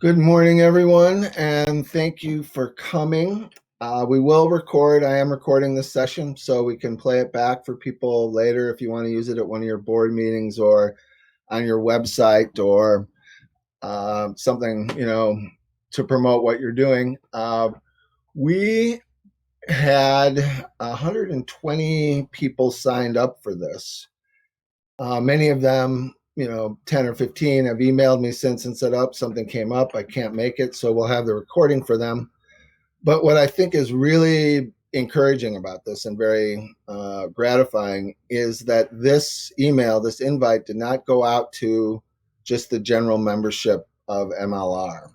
Good morning, everyone, and thank you for coming. We will record. I am recording this session so we can play it back for people later if you want to use it at one of your board meetings or on your website or something, to promote what you're doing. We had 120 people signed up for this. Many of them, 10 or 15 have emailed me since and said, "Up, something came up. I can't make it." So we'll have the recording for them. But what I think is really encouraging about this and very gratifying is that this email, this invite, did not go out to just the general membership of MLR.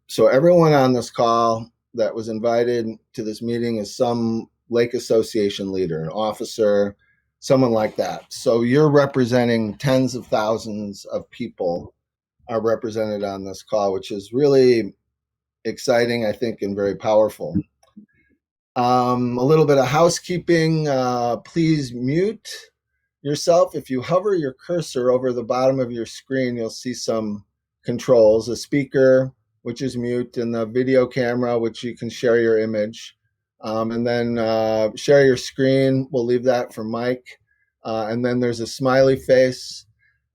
So everyone on this call that was invited to this meeting is some Lake Association leader, an officer, someone like that. So you're representing tens of thousands of people are represented on this call, which is really exciting, I think, and very powerful. A little bit of housekeeping. Please mute yourself. If you hover your cursor over the bottom of your screen, you'll see some controls, a speaker, which is mute, and the video camera, which you can share your image. And then share your screen. We'll leave that for Mike. And then there's a smiley face.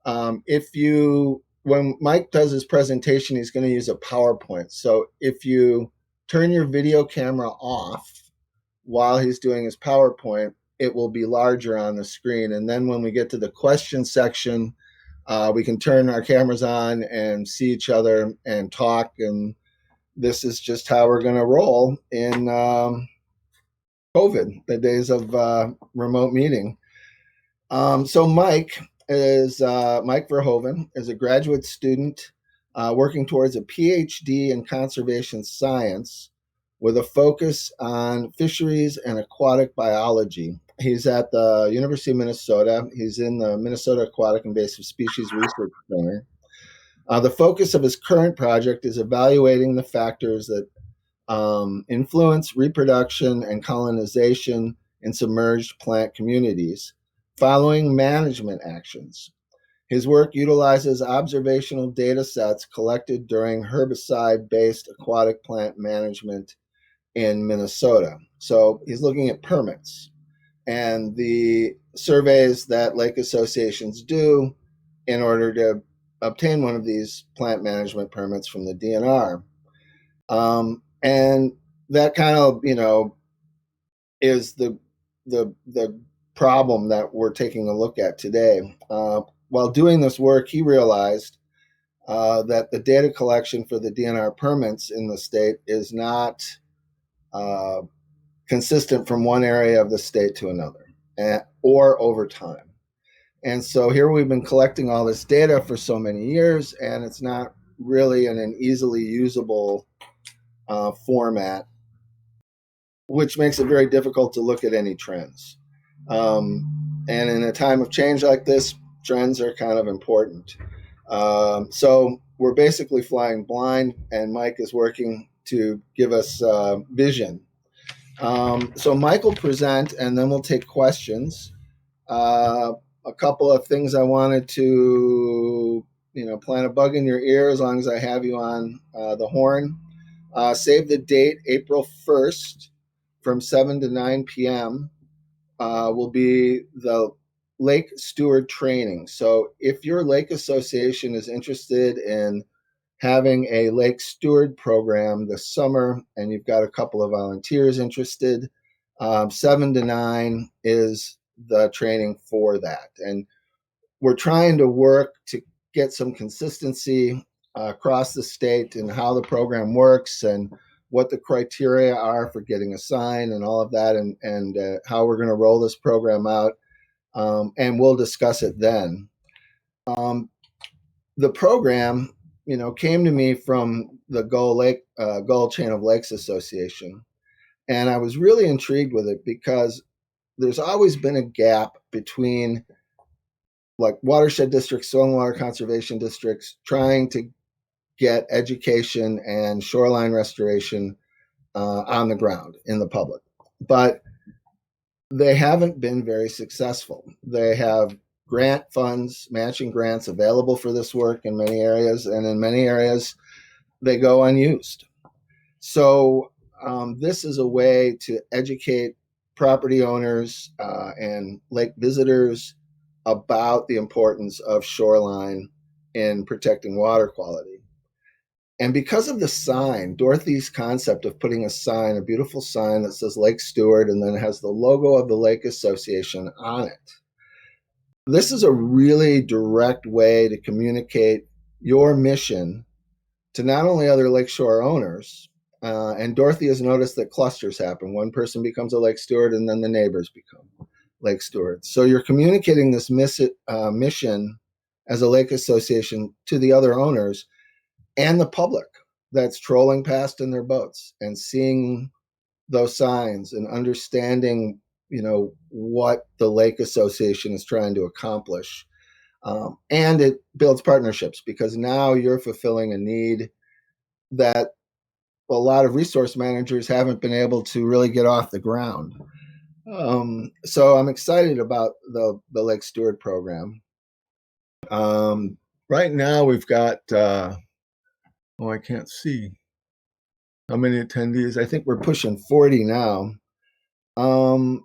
When Mike does his presentation, he's going to use a PowerPoint. So if you turn your video camera off while he's doing his PowerPoint, it will be larger on the screen. And then when we get to the question section, we can turn our cameras on and see each other and talk. And this is just how we're going to roll in COVID, the days of remote meeting. So Mike Verhoeven is a graduate student working towards a PhD in conservation science with a focus on fisheries and aquatic biology. He's at the University of Minnesota. He's in the Minnesota Aquatic Invasive Species Research Center. The focus of his current project is evaluating the factors that influence reproduction and colonization in submerged plant communities following management actions. His work utilizes observational data sets collected during herbicide-based aquatic plant management in Minnesota. So he's looking at permits and the surveys that lake associations do in order to obtain one of these plant management permits from the DNR. And that kind of, is the problem that we're taking a look at today. While doing this work, he realized that the data collection for the DNR permits in the state is not consistent from one area of the state to another or over time. And so here we've been collecting all this data for so many years, and it's not really in an easily usable format, which makes it very difficult to look at any trends. And in a time of change like this, trends are kind of important. So we're basically flying blind, and Mike is working to give us vision. So Mike will present, and then we'll take questions. A couple of things I wanted to, plant a bug in your ear as long as I have you on the horn. Save the date, April 1st from 7 to 9 p.m. Will be the Lake Steward training. So if your lake association is interested in having a Lake Steward program this summer, and you've got a couple of volunteers interested, 7 to 9 is the training for that. And we're trying to work to get some consistency across the state in how the program works and what the criteria are for getting assigned and all of that, and how we're going to roll this program out. And we'll discuss it then. The program, came to me from the Gull Chain of Lakes Association. And I was really intrigued with it because there's always been a gap between like watershed districts, stormwater conservation districts, trying to get education and shoreline restoration on the ground in the public. But they haven't been very successful. They have grant funds, matching grants available for this work in many areas, and in many areas they go unused. So this is a way to educate property owners and lake visitors about the importance of shoreline in protecting water quality. And because of the sign, Dorothy's concept of putting a sign, a beautiful sign that says Lake Steward and then has the logo of the Lake Association on it, this is a really direct way to communicate your mission to not only other lakeshore owners, and Dorothy has noticed that clusters happen. One person becomes a lake steward and then the neighbors become lake stewards. So you're communicating this mission as a lake association to the other owners and the public that's trolling past in their boats and seeing those signs and understanding, what the lake association is trying to accomplish. And it builds partnerships because now you're fulfilling a need that a lot of resource managers haven't been able to really get off the ground. So I'm excited about the Lake Steward program. Right now we've got, I can't see how many attendees. I think we're pushing 40 now. And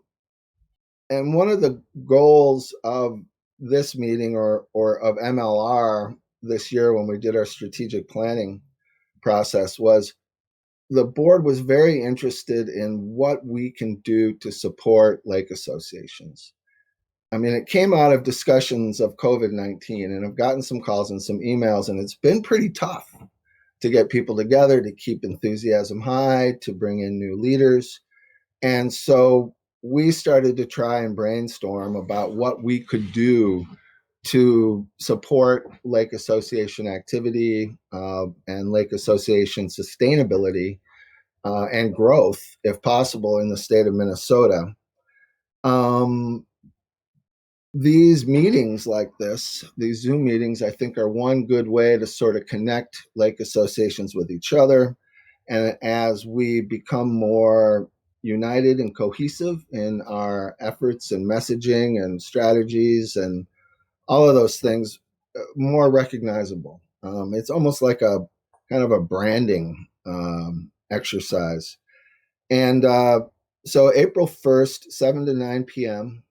one of the goals of this meeting or of MLR this year when we did our strategic planning process was the board was very interested in what we can do to support lake associations. I mean, it came out of discussions of COVID-19, and I've gotten some calls and some emails, and it's been pretty tough to get people together, to keep enthusiasm high, to bring in new leaders. And so we started to try and brainstorm about what we could do to support lake association activity and lake association sustainability and growth, if possible, in the state of Minnesota. These meetings like this, these Zoom meetings, I think are one good way to sort of connect lake associations with each other. And as we become more united and cohesive in our efforts and messaging and strategies and all of those things, more recognizable. It's almost like a kind of a branding exercise. And so April 1st, 7 to 9 p.m.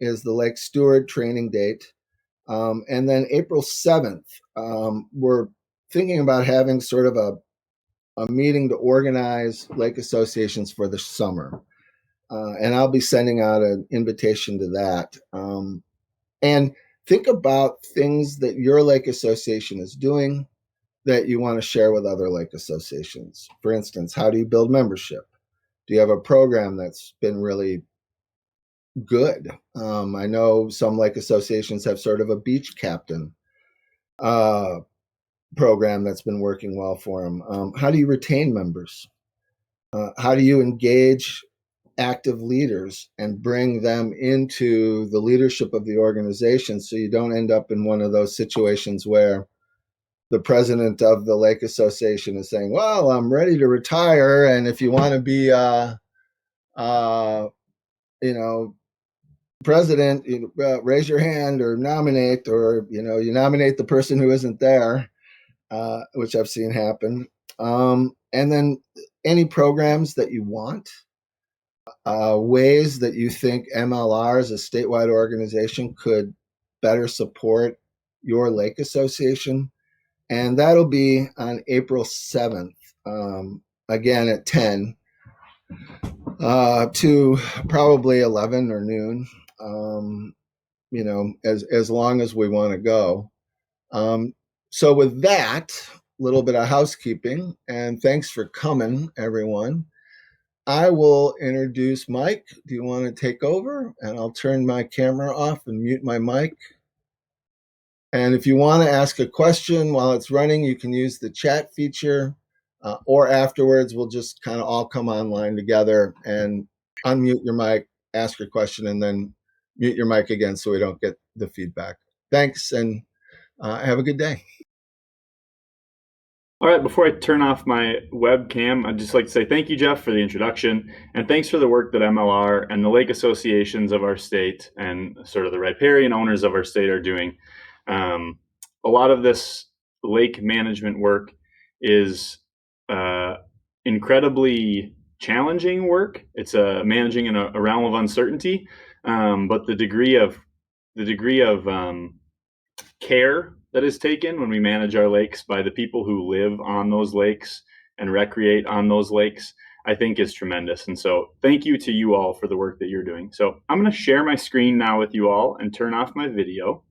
is the Lake Steward training date. And then April 7th, we're thinking about having sort of a meeting to organize lake associations for the summer. And I'll be sending out an invitation to that. And think about things that your lake association is doing that you want to share with other lake associations. For instance, how do you build membership? Do you have a program that's been really good? I know some lake associations have sort of a beach captain program that's been working well for them. How do you retain members? How do you engage active leaders and bring them into the leadership of the organization so you don't end up in one of those situations where the president of the lake association is saying, well, I'm ready to retire, and if you want to be president, raise your hand or nominate, or you nominate the person who isn't there, which I've seen happen. And then any programs that you want, ways that you think MLR as a statewide organization could better support your lake association. And that'll be on April 7th, again at 10 to probably 11 or noon, as long as we want to go. So with that, a little bit of housekeeping, and thanks for coming, everyone. I will introduce Mike. Do you want to take over? And I'll turn my camera off and mute my mic. And if you want to ask a question while it's running, you can use the chat feature, or afterwards, we'll just kind of all come online together and unmute your mic, ask your question, and then mute your mic again so we don't get the feedback. Thanks, and have a good day. All right, before I turn off my webcam, I'd just like to say thank you, Jeff, for the introduction, and thanks for the work that MLR and the lake associations of our state and sort of the riparian owners of our state are doing. A lot of this lake management work is incredibly challenging work. It's managing in a realm of uncertainty, but the degree of care that is taken when we manage our lakes by the people who live on those lakes and recreate on those lakes, I think is tremendous. And so thank you to you all for the work that you're doing. So I'm going to share my screen now with you all and turn off my video.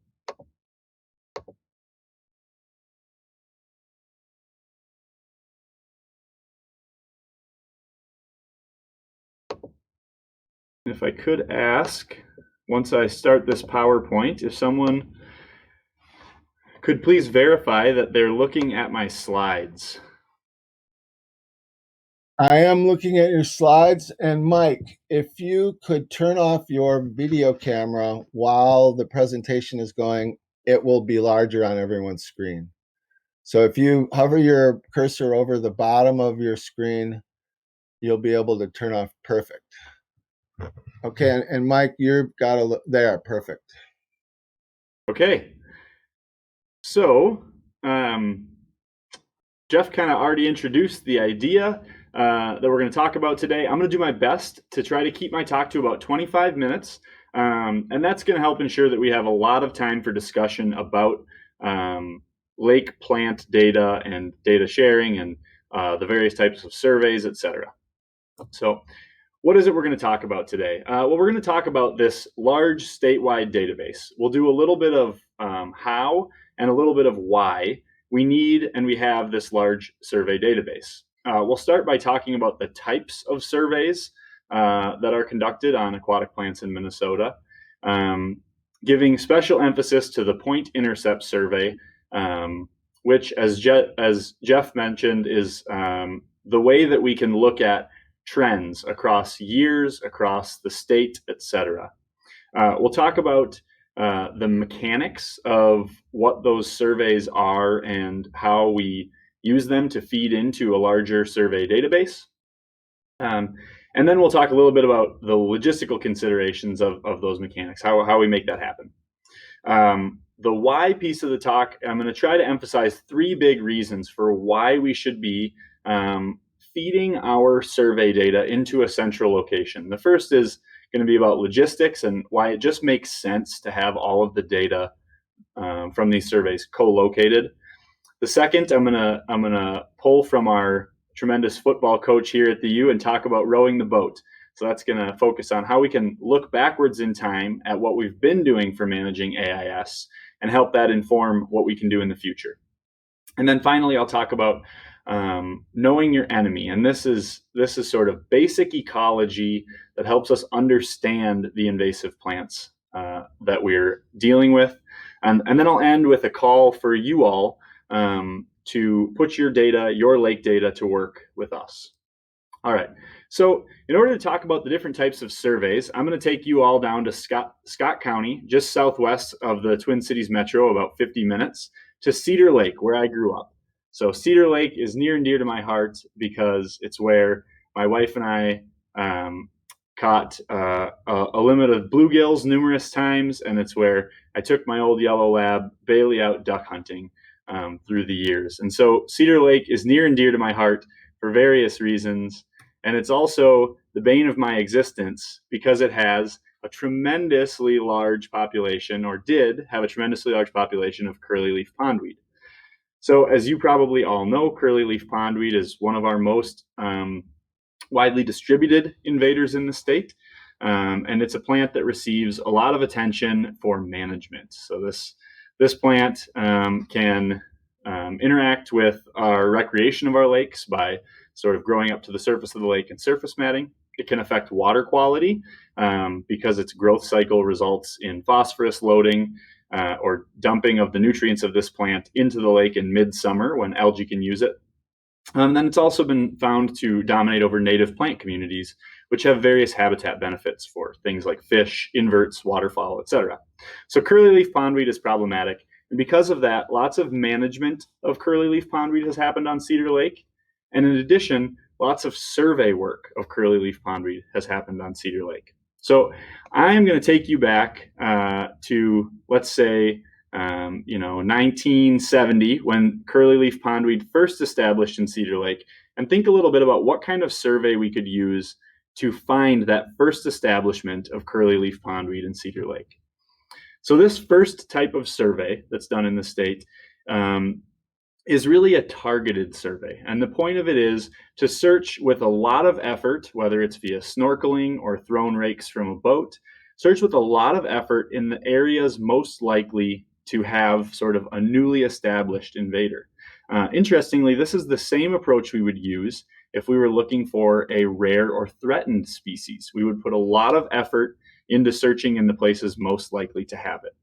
If I could ask, once I start this PowerPoint, if someone could please verify that they're looking at my slides. I am looking at your slides, and Mike, if you could turn off your video camera while the presentation is going, it will be larger on everyone's screen. So if you hover your cursor over the bottom of your screen, you'll be able to turn off. Perfect. Okay, and Mike, you've got to look there. Perfect. Okay. So, Jeff kind of already introduced the idea that we're going to talk about today. I'm going to do my best to try to keep my talk to about 25 minutes, and that's going to help ensure that we have a lot of time for discussion about lake plant data and data sharing and the various types of surveys, etc. So what is it we're going to talk about today? Well, we're going to talk about this large statewide database. We'll do a little bit of how and a little bit of why we need and we have this large survey database. We'll start by talking about the types of surveys that are conducted on aquatic plants in Minnesota, giving special emphasis to the Point Intercept survey, which, as Jeff mentioned, is the way that we can look at trends across years, across the state, etc. We'll talk about the mechanics of what those surveys are and how we use them to feed into a larger survey database. And then we'll talk a little bit about the logistical considerations of those mechanics, how we make that happen. The why piece of the talk, I'm going to try to emphasize three big reasons for why we should be feeding our survey data into a central location. The first is going to be about logistics and why it just makes sense to have all of the data from these surveys co-located. The second, I'm gonna pull from our tremendous football coach here at the U and talk about rowing the boat. So that's going to focus on how we can look backwards in time at what we've been doing for managing AIS and help that inform what we can do in the future. And then finally, I'll talk about knowing your enemy. And this is sort of basic ecology that helps us understand the invasive plants that we're dealing with. And then I'll end with a call for you all to put your data, your lake data, to work with us. All right. So in order to talk about the different types of surveys, I'm going to take you all down to Scott County, just southwest of the Twin Cities Metro, about 50 minutes, to Cedar Lake, where I grew up. So Cedar Lake is near and dear to my heart because it's where my wife and I caught a limit of bluegills numerous times, and it's where I took my old yellow lab Bailey out duck hunting through the years. And so Cedar Lake is near and dear to my heart for various reasons, and it's also the bane of my existence because it has a tremendously large population, or did have a tremendously large population, of curly-leaf pondweed. So as you probably all know, curly-leaf pondweed is one of our most widely distributed invaders in the state, and it's a plant that receives a lot of attention for management. So this plant can interact with our recreation of our lakes by sort of growing up to the surface of the lake and surface matting. It can affect water quality because its growth cycle results in phosphorus loading or dumping of the nutrients of this plant into the lake in midsummer when algae can use it. Then it's also been found to dominate over native plant communities, which have various habitat benefits for things like fish, inverts, waterfowl, etc. So curly-leaf pondweed is problematic, And because of that, lots of management of curly-leaf pondweed has happened on Cedar Lake. And in addition, lots of survey work of curly-leaf pondweed has happened on Cedar Lake. So I am going to take you back to, let's say, 1970, when curly-leaf pondweed first established in Cedar Lake, and think a little bit about what kind of survey we could use to find that first establishment of curly-leaf pondweed in Cedar Lake. So this first type of survey that's done in the state is really a targeted survey. And the point of it is to search with a lot of effort, whether it's via snorkeling or thrown rakes from a boat, search with a lot of effort in the areas most likely to have sort of a newly established invader. Interestingly, this is the same approach we would use if we were looking for a rare or threatened species. We would put a lot of effort into searching in the places most likely to have it.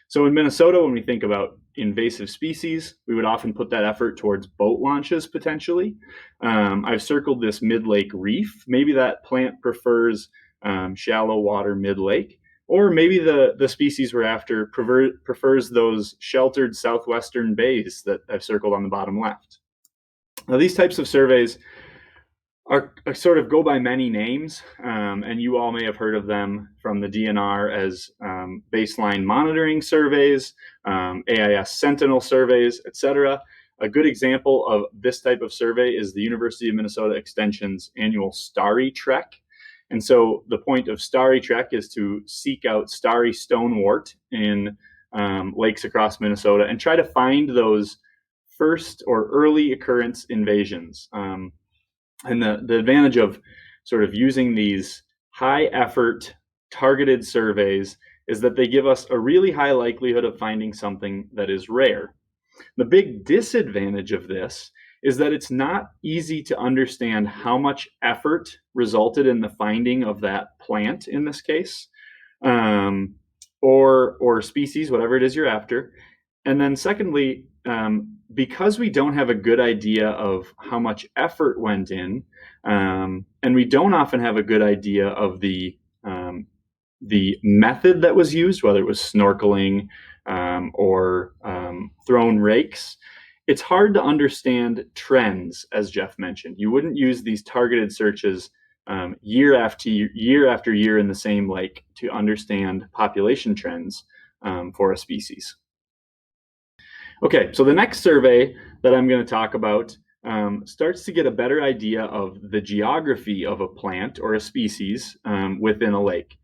So in Minnesota, when we think about invasive species, we would often put that effort towards boat launches potentially. I've circled this mid-lake reef. Maybe that plant prefers shallow water mid-lake, or maybe the species we're after prefers those sheltered southwestern bays that I've circled on the bottom left. Now, these types of surveys are sort of go by many names, and you all may have heard of them from the DNR as baseline monitoring surveys, AIS sentinel surveys, etc. A good example of this type of survey is the University of Minnesota Extension's annual Starry Trek. And so the point of Starry Trek is to seek out starry stonewort in lakes across Minnesota and try to find those first or early occurrence invasions. And the advantage of sort of using these high effort targeted surveys is that they give us a really high likelihood of finding something that is rare. The big disadvantage of this is that it's not easy to understand how much effort resulted in the finding of that plant in this case, or species, whatever it is you're after. And then secondly, because we don't have a good idea of how much effort went in, and we don't often have a good idea of the method that was used, whether it was snorkeling or thrown rakes, it's hard to understand trends, as Jeff mentioned. You wouldn't use these targeted searches year after year in the same lake to understand population trends for a species. Okay, so the next survey that I'm going to talk about starts to get a better idea of the geography of a plant or a species within a lake.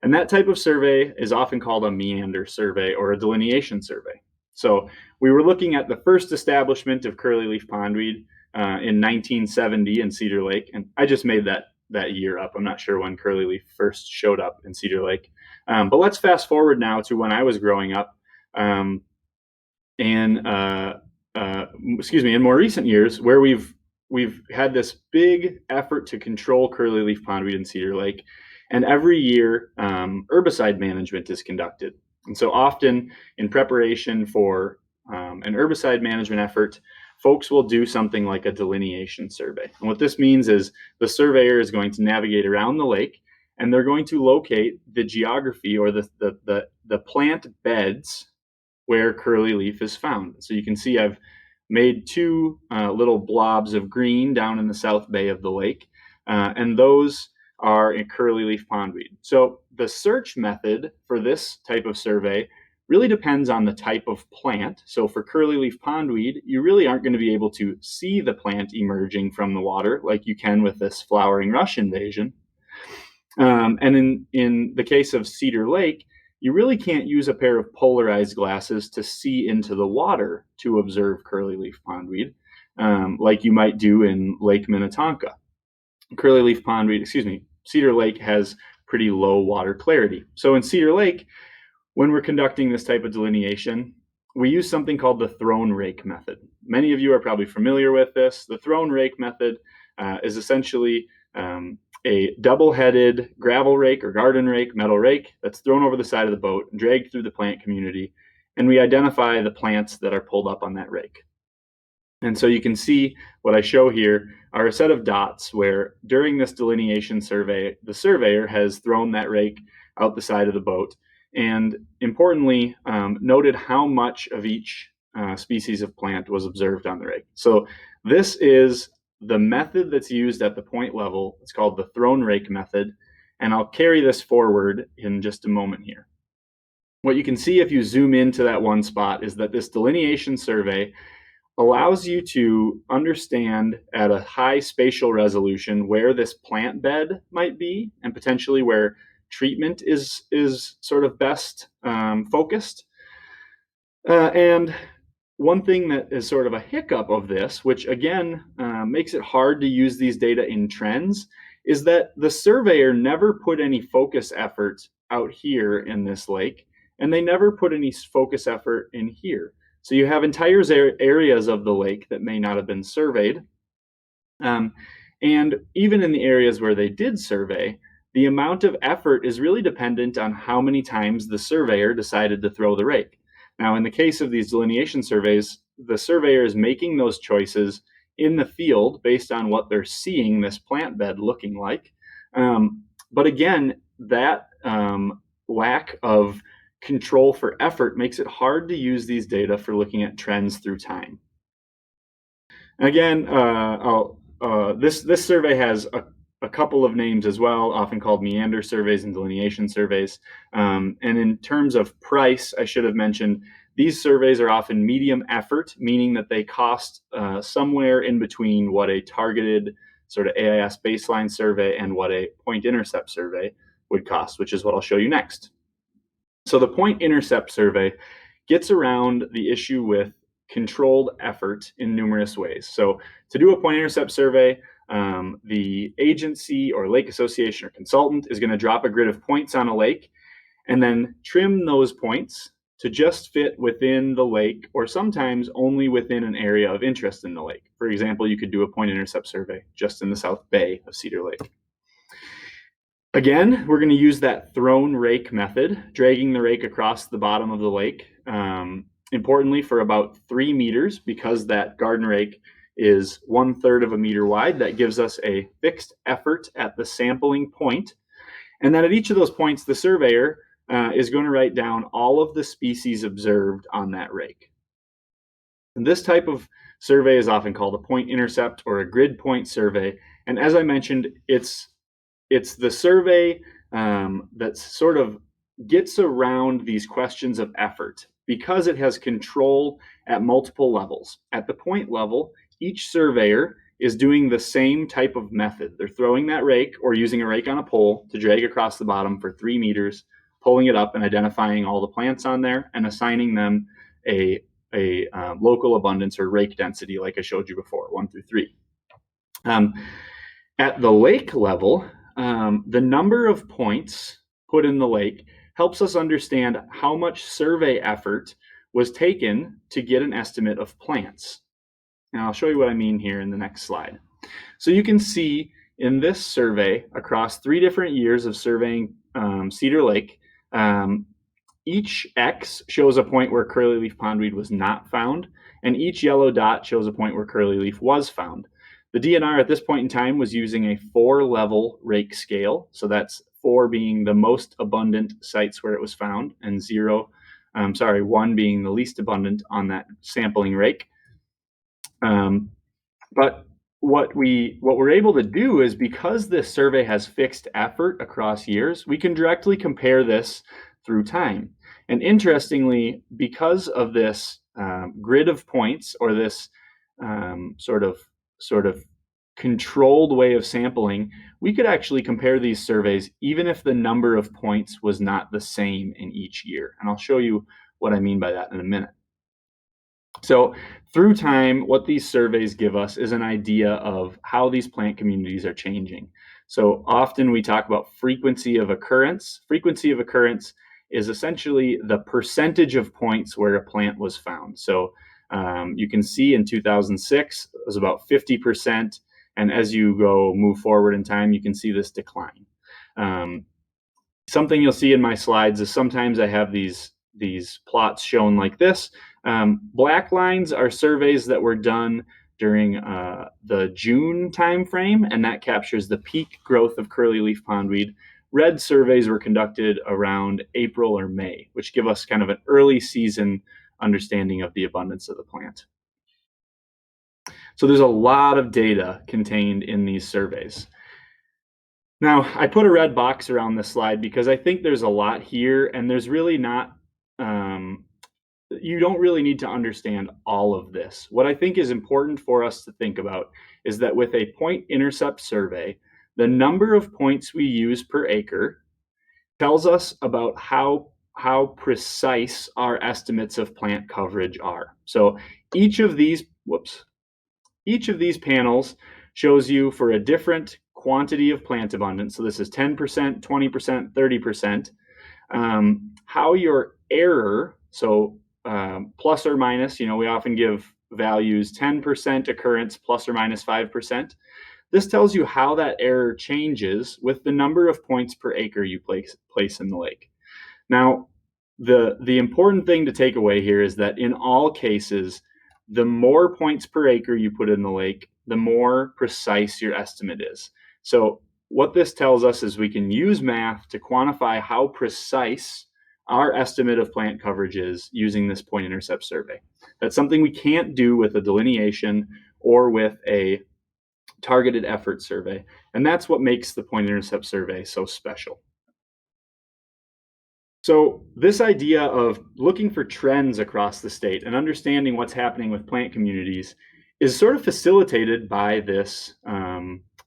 And that type of survey is often called a Meander Survey or a Delineation Survey. So we were looking at the first establishment of curly-leaf pondweed in 1970 in Cedar Lake. And I just made that year up. I'm not sure when curly-leaf first showed up in Cedar Lake. But let's fast forward now to when I was growing up. In more recent years, where we've had this big effort to control curly-leaf pondweed in Cedar Lake, and every year herbicide management is conducted. And so often in preparation for an herbicide management effort, folks will do something like a delineation survey. And what this means is the surveyor is going to navigate around the lake, and they're going to locate the geography or the plant beds where curly leaf is found. So you can see I've made two little blobs of green down in the south bay of the lake, and those are in curly leaf pondweed. So the search method for this type of survey really depends on the type of plant. So for curly leaf pondweed, you really aren't going to be able to see the plant emerging from the water like you can with this flowering rush invasion. And in the case of Cedar Lake, you really can't use a pair of polarized glasses to see into the water to observe curly leaf pondweed, like you might do in Lake Minnetonka. Cedar Lake has pretty low water clarity. So in Cedar Lake, when we're conducting this type of delineation, we use something called the thrown rake method. Many of you are probably familiar with this. The thrown rake method is essentially a double-headed gravel rake or garden rake, metal rake, that's thrown over the side of the boat, dragged through the plant community, and we identify the plants that are pulled up on that rake. And so you can see what I show here are a set of dots where during this delineation survey, the surveyor has thrown that rake out the side of the boat. and importantly, noted how much of each species of plant was observed on the rake. So this is the method that's used at the point level. It's called the thrown rake method, and I'll carry this forward in just a moment here. What you can see if you zoom into that one spot is that this delineation survey allows you to understand at a high spatial resolution where this plant bed might be and potentially where treatment is sort of best focused. And one thing that is sort of a hiccup of this, which again makes it hard to use these data in trends, is that the surveyor never put any focus effort out here in this lake, and they never put any focus effort in here. So you have entire areas of the lake that may not have been surveyed. And even in the areas where they did survey, the amount of effort is really dependent on how many times the surveyor decided to throw the rake. Now, in the case of these delineation surveys, the surveyor is making those choices in the field based on what they're seeing this plant bed looking like. But again, that lack of control for effort makes it hard to use these data for looking at trends through time. Again, this survey has a couple of names as well, often called Meander surveys and delineation surveys. And in terms of price, I should have mentioned, these surveys are often medium effort, meaning that they cost somewhere in between what a targeted sort of AIS baseline survey and what a point intercept survey would cost, which is what I'll show you next. So the point intercept survey gets around the issue with controlled effort in numerous ways. So to do a point intercept survey, the agency or lake association or consultant is going to drop a grid of points on a lake and then trim those points to just fit within the lake, or sometimes only within an area of interest in the lake. For example, you could do a point intercept survey just in the South Bay of Cedar Lake. Again, we're going to use that thrown rake method, dragging the rake across the bottom of the lake, importantly for about 3 meters, because that garden rake is 1/3 of a meter wide. That gives us a fixed effort at the sampling point. And then at each of those points, the surveyor is going to write down all of the species observed on that rake. And this type of survey is often called a point intercept or a grid point survey. And as I mentioned, it's the survey that sort of gets around these questions of effort because it has control at multiple levels. At the point level, each surveyor is doing the same type of method. They're throwing that rake or using a rake on a pole to drag across the bottom for 3 meters, pulling it up and identifying all the plants on there and assigning them a local abundance or rake density like I showed you before, 1 through 3. At the lake level, the number of points put in the lake helps us understand how much survey effort was taken to get an estimate of plants. And I'll show you what I mean here in the next slide. So you can see in this survey across 3 different years of surveying Cedar Lake, each X shows a point where curly-leaf pondweed was not found, and each yellow dot shows a point where curly-leaf was found. The DNR at this point in time was using a 4-level rake scale. So that's 4 being the most abundant sites where it was found, and 1 being the least abundant on that sampling rake. But what we're able to do is, because this survey has fixed effort across years, we can directly compare this through time. And interestingly, because of this grid of points, or this sort of controlled way of sampling, we could actually compare these surveys even if the number of points was not the same in each year. And I'll show you what I mean by that in a minute. So through time, what these surveys give us is an idea of how these plant communities are changing. So often we talk about frequency of occurrence. Frequency of occurrence is essentially the percentage of points where a plant was found. So you can see in 2006, it was about 50%. And as you move forward in time, you can see this decline. Something you'll see in my slides is sometimes I have these plots shown like this. Black lines are surveys that were done during the June timeframe, and that captures the peak growth of curly-leaf pondweed. red surveys were conducted around April or May, which give us kind of an early season understanding of the abundance of the plant. So there's a lot of data contained in these surveys. Now, I put a red box around this slide because I think there's a lot here, and there's really not, you don't really need to understand all of this. What I think is important for us to think about is that with a point intercept survey, the number of points we use per acre tells us about how precise our estimates of plant coverage are. So each of these panels shows you for a different quantity of plant abundance. So this is 10%, 20%, 30%. How your error, so plus or minus, we often give values 10% occurrence plus or minus 5%. This tells you how that error changes with the number of points per acre you place in the lake. Now, the important thing to take away here is that in all cases, the more points per acre you put in the lake, the more precise your estimate is. So what this tells us is we can use math to quantify how precise our estimate of plant coverage is using this point intercept survey. That's something we can't do with a delineation or with a targeted effort survey. And that's what makes the point intercept survey so special. So this idea of looking for trends across the state and understanding what's happening with plant communities is sort of facilitated by this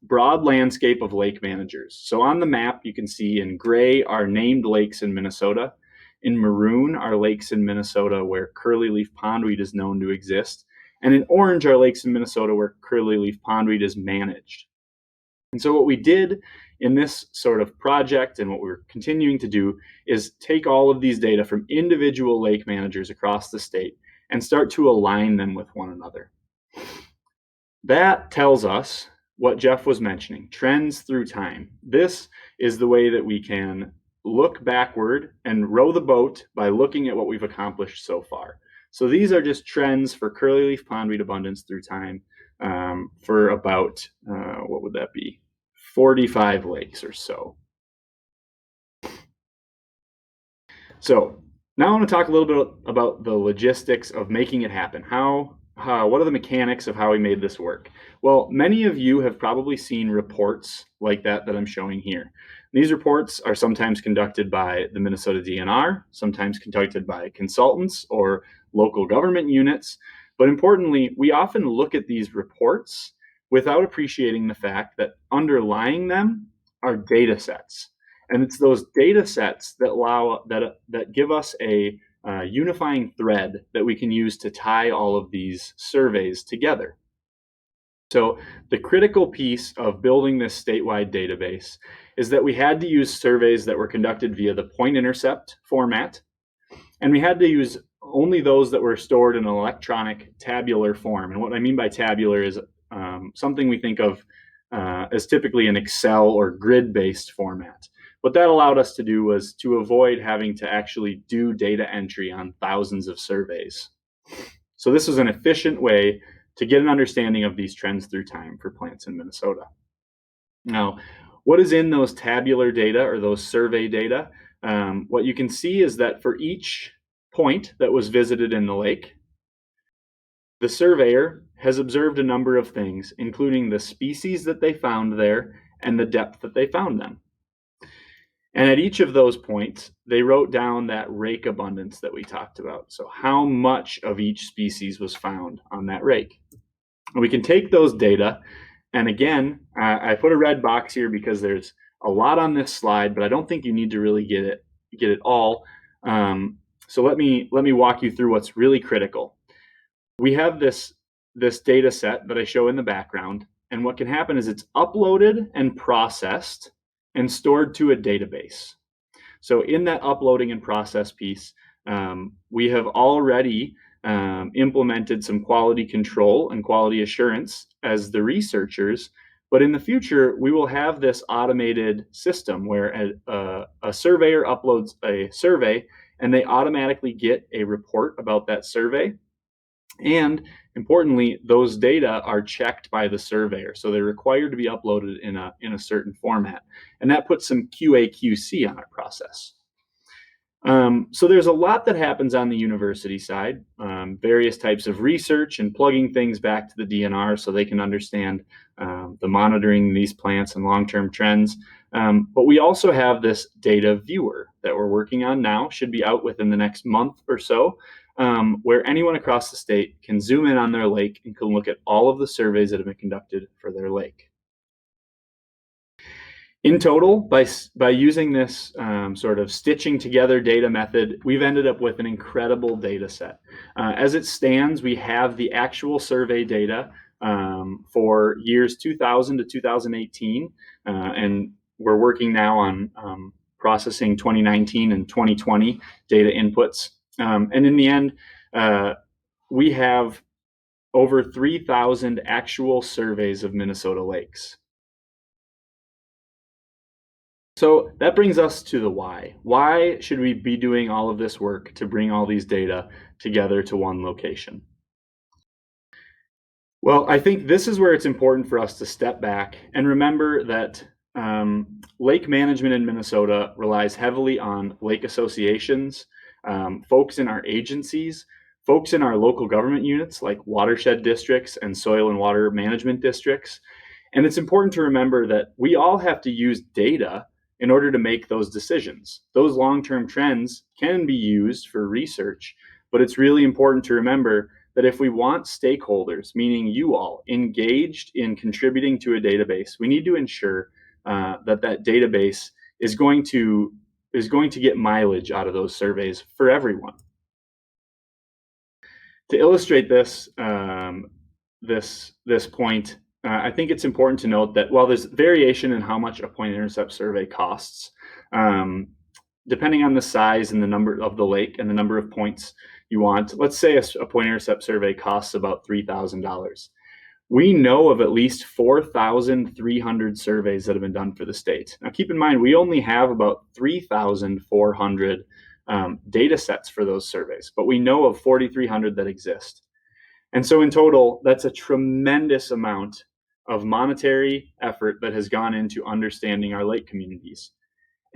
broad landscape of lake managers. So on the map, you can see in gray are named lakes in Minnesota. In maroon are lakes in Minnesota where curly-leaf pondweed is known to exist. And in orange are lakes in Minnesota where curly-leaf pondweed is managed. And so what we did in this sort of project and what we're continuing to do is take all of these data from individual lake managers across the state and start to align them with one another. That tells us what Jeff was mentioning, trends through time. This is the way that we can look backward and row the boat by looking at what we've accomplished so far. So these are just trends for curly-leaf pondweed abundance through time for about, what would that be? 45 lakes or so. So now I want to talk a little bit about the logistics of making it happen. What are the mechanics of how we made this work? Well, many of you have probably seen reports like that I'm showing here. These reports are sometimes conducted by the Minnesota DNR, sometimes conducted by consultants or local government units. But importantly, we often look at these reports without appreciating the fact that underlying them are data sets. And it's those data sets that give us a unifying thread that we can use to tie all of these surveys together. So the critical piece of building this statewide database is that we had to use surveys that were conducted via the point intercept format, and we had to use only those that were stored in an electronic tabular form. And what I mean by tabular is something we think of as typically an Excel or grid-based format. What that allowed us to do was to avoid having to actually do data entry on thousands of surveys. So this was an efficient way to get an understanding of these trends through time for plants in Minnesota. Now, what is in those tabular data or those survey data? What you can see is that for each point that was visited in the lake, the surveyor has observed a number of things, including the species that they found there and the depth that they found them. And at each of those points, they wrote down that rake abundance that we talked about. So how much of each species was found on that rake. And we can take those data, and again, I put a red box here because there's a lot on this slide, but I don't think you need to really get it all. So let me walk you through what's really critical. We have this data set that I show in the background, and what can happen is it's uploaded and processed and stored to a database. So in that uploading and process piece, we have already implemented some quality control and quality assurance as the researchers, but in the future, we will have this automated system where a surveyor uploads a survey and they automatically get a report about that survey. And importantly, those data are checked by the surveyor. So they're required to be uploaded in a certain format. And that puts some QA/QC on our process. So there's a lot that happens on the university side, various types of research and plugging things back to the DNR so they can understand the monitoring these plants and long-term trends. But we also have this data viewer that we're working on now, should be out within the next month or so, where anyone across the state can zoom in on their lake and can look at all of the surveys that have been conducted for their lake. In total, by using this sort of stitching together data method, we've ended up with an incredible data set. As it stands, we have the actual survey data for years 2000 to 2018, and we're working now on processing 2019 and 2020 data inputs. And in the end, we have over 3,000 actual surveys of Minnesota lakes. So that brings us to the why. Why should we be doing all of this work to bring all these data together to one location? Well, I think this is where it's important for us to step back and remember that lake management in Minnesota relies heavily on lake associations, folks in our agencies, folks in our local government units like watershed districts and soil and water management districts. And it's important to remember that we all have to use data in order to make those decisions. Those long-term trends can be used for research, but it's really important to remember that if we want stakeholders, meaning you all, engaged in contributing to a database, we need to ensure that database is going to get mileage out of those surveys for everyone. To illustrate this point, I think it's important to note that while there's variation in how much a point intercept survey costs, depending on the size and the number of the lake and the number of points you want, let's say a point intercept survey costs about $3,000. We know of at least 4,300 surveys that have been done for the state. Now keep in mind, we only have about 3,400 data sets for those surveys, but we know of 4,300 that exist. And so in total, that's a tremendous amount of monetary effort that has gone into understanding our lake communities.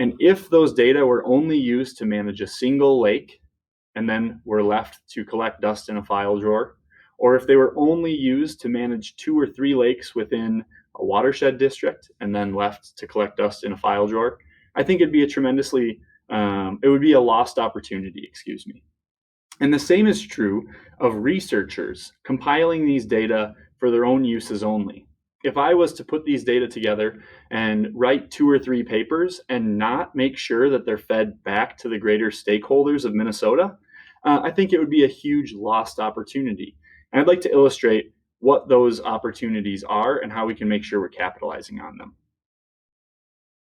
And if those data were only used to manage a single lake and then were left to collect dust in a file drawer, or if they were only used to manage 2 or 3 lakes within a watershed district and then left to collect dust in a file drawer, I think it'd be it would be a lost opportunity, excuse me. And the same is true of researchers compiling these data for their own uses only. If I was to put these data together and write 2 or 3 papers and not make sure that they're fed back to the greater stakeholders of Minnesota, I think it would be a huge lost opportunity. And I'd like to illustrate what those opportunities are and how we can make sure we're capitalizing on them.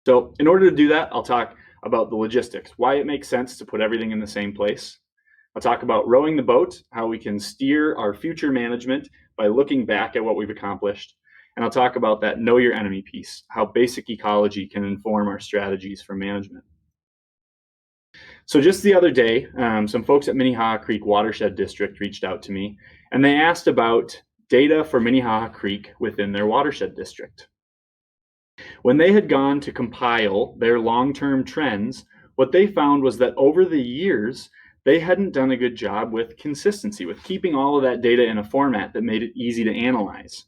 So in order to do that, I'll talk about the logistics, why it makes sense to put everything in the same place. I'll talk about rowing the boat, how we can steer our future management by looking back at what we've accomplished. And I'll talk about that know your enemy piece, how basic ecology can inform our strategies for management. So just the other day, some folks at Minnehaha Creek Watershed District reached out to me, and they asked about data for Minnehaha Creek within their watershed district. When they had gone to compile their long-term trends, what they found was that over the years, they hadn't done a good job with consistency, with keeping all of that data in a format that made it easy to analyze.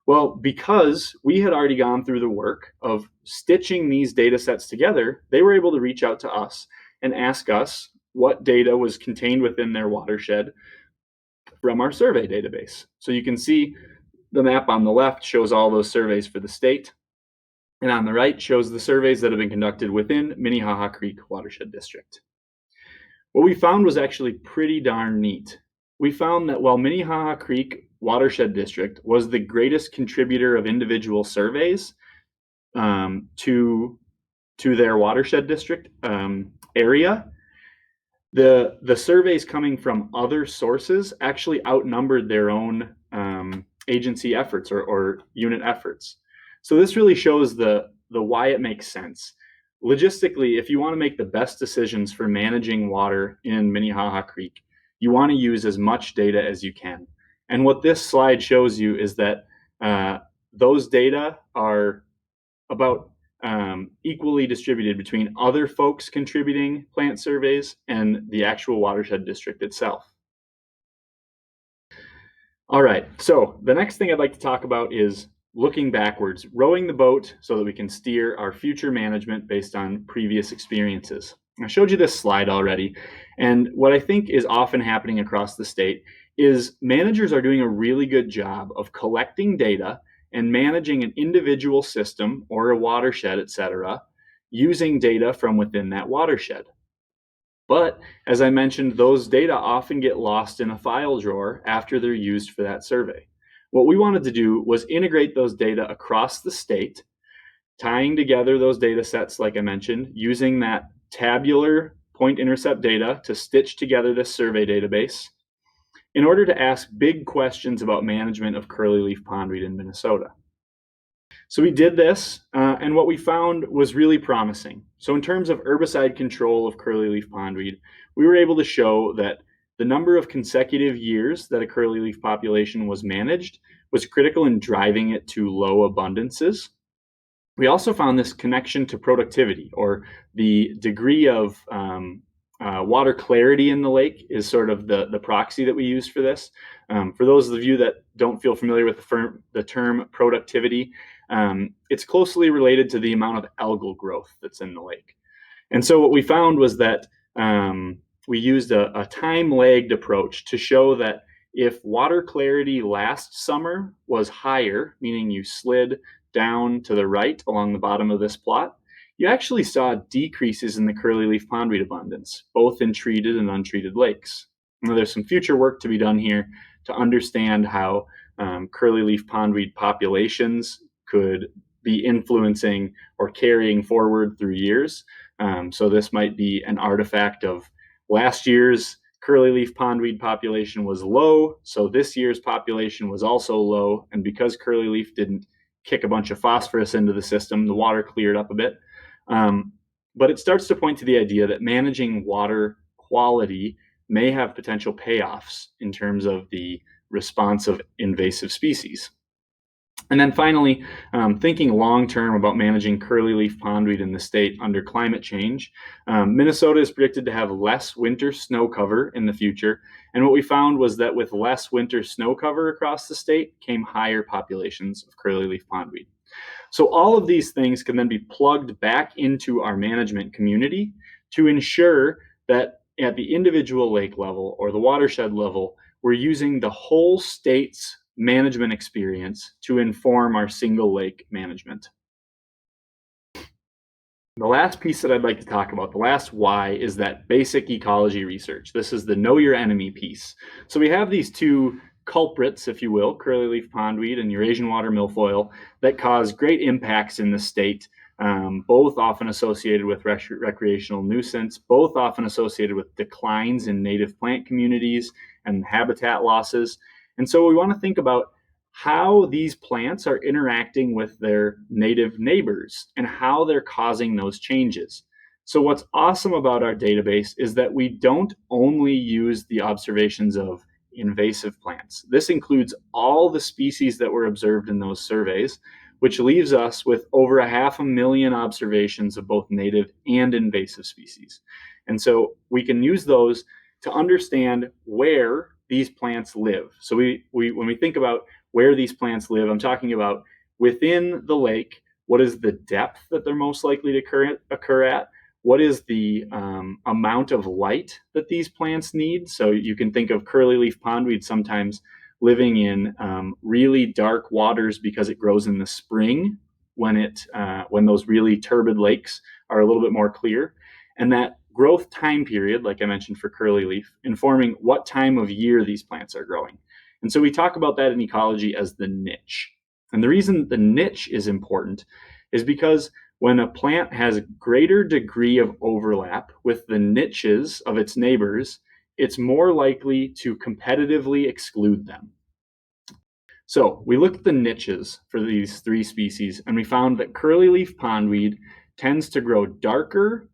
Well, because we had already gone through the work of stitching these data sets together, they were able to reach out to us and ask us what data was contained within their watershed from our survey database. So you can see the map on the left shows all those surveys for the state, and on the right shows the surveys that have been conducted within Minnehaha Creek Watershed District. What we found was actually pretty darn neat. We found that while Minnehaha Creek Watershed District was the greatest contributor of individual surveys to their watershed district area, the surveys coming from other sources actually outnumbered their own agency efforts or unit efforts. So this really shows the why it makes sense. Logistically, if you want to make the best decisions for managing water in Minnehaha Creek, you want to use as much data as you can. And what this slide shows you is that those data are about equally distributed between other folks contributing plant surveys and the actual watershed district itself. All right, so the next thing I'd like to talk about is looking backwards, rowing the boat so that we can steer our future management based on previous experiences. I showed you this slide already, and what I think is often happening across the state is managers are doing a really good job of collecting data and managing an individual system or a watershed, etc., using data from within that watershed. But as I mentioned, those data often get lost in a file drawer after they're used for that survey. What we wanted to do was integrate those data across the state, tying together those data sets, like I mentioned, using that tabular point intercept data to stitch together this survey database in order to ask big questions about management of curlyleaf pondweed in Minnesota. So we did this, and what we found was really promising. So in terms of herbicide control of curlyleaf pondweed, we were able to show that the number of consecutive years that a curlyleaf population was managed was critical in driving it to low abundances. We also found this connection to productivity, or the degree of water clarity in the lake is sort of the proxy that we use for this. For those of you that don't feel familiar with the term productivity, it's closely related to the amount of algal growth that's in the lake. And so what we found was that we used a time-lagged approach to show that if water clarity last summer was higher, meaning you slid down to the right along the bottom of this plot, you actually saw decreases in the curlyleaf pondweed abundance, both in treated and untreated lakes. Now, there's some future work to be done here to understand how curlyleaf pondweed populations could be influencing or carrying forward through years. So this might be an artifact of last year's curlyleaf pondweed population was low, so this year's population was also low, and because curlyleaf didn't kick a bunch of phosphorus into the system, the water cleared up a bit. But it starts to point to the idea that managing water quality may have potential payoffs in terms of the response of invasive species. And then finally, thinking long-term about managing curlyleaf pondweed in the state under climate change, Minnesota is predicted to have less winter snow cover in the future. And what we found was that with less winter snow cover across the state came higher populations of curlyleaf pondweed. So all of these things can then be plugged back into our management community to ensure that at the individual lake level or the watershed level, we're using the whole state's management experience to inform our single lake management. The last piece that I'd like to talk about, the last why, is that basic ecology research. This is the know your enemy piece. So we have these two culprits, if you will, curlyleaf pondweed and Eurasian water milfoil, that cause great impacts in the state, both often associated with recreational nuisance, both often associated with declines in native plant communities and habitat losses. And so we want to think about how these plants are interacting with their native neighbors and how they're causing those changes. So what's awesome about our database is that we don't only use the observations of invasive plants. This includes all the species that were observed in those surveys, which leaves us with over 500,000 observations of both native and invasive species. And so we can use those to understand where these plants live. So when we think about where these plants live, I'm talking about within the lake, what is the depth that they're most likely to occur at? What is the amount of light that these plants need? So you can think of curlyleaf pondweed sometimes living in really dark waters because it grows in the spring when those really turbid lakes are a little bit more clear. And that growth time period, like I mentioned for curlyleaf, informing what time of year these plants are growing. And so we talk about that in ecology as the niche. And the reason the niche is important is because when a plant has a greater degree of overlap with the niches of its neighbors, it's more likely to competitively exclude them. So we looked at the niches for these three species, and we found that curlyleaf pondweed tends to grow darker,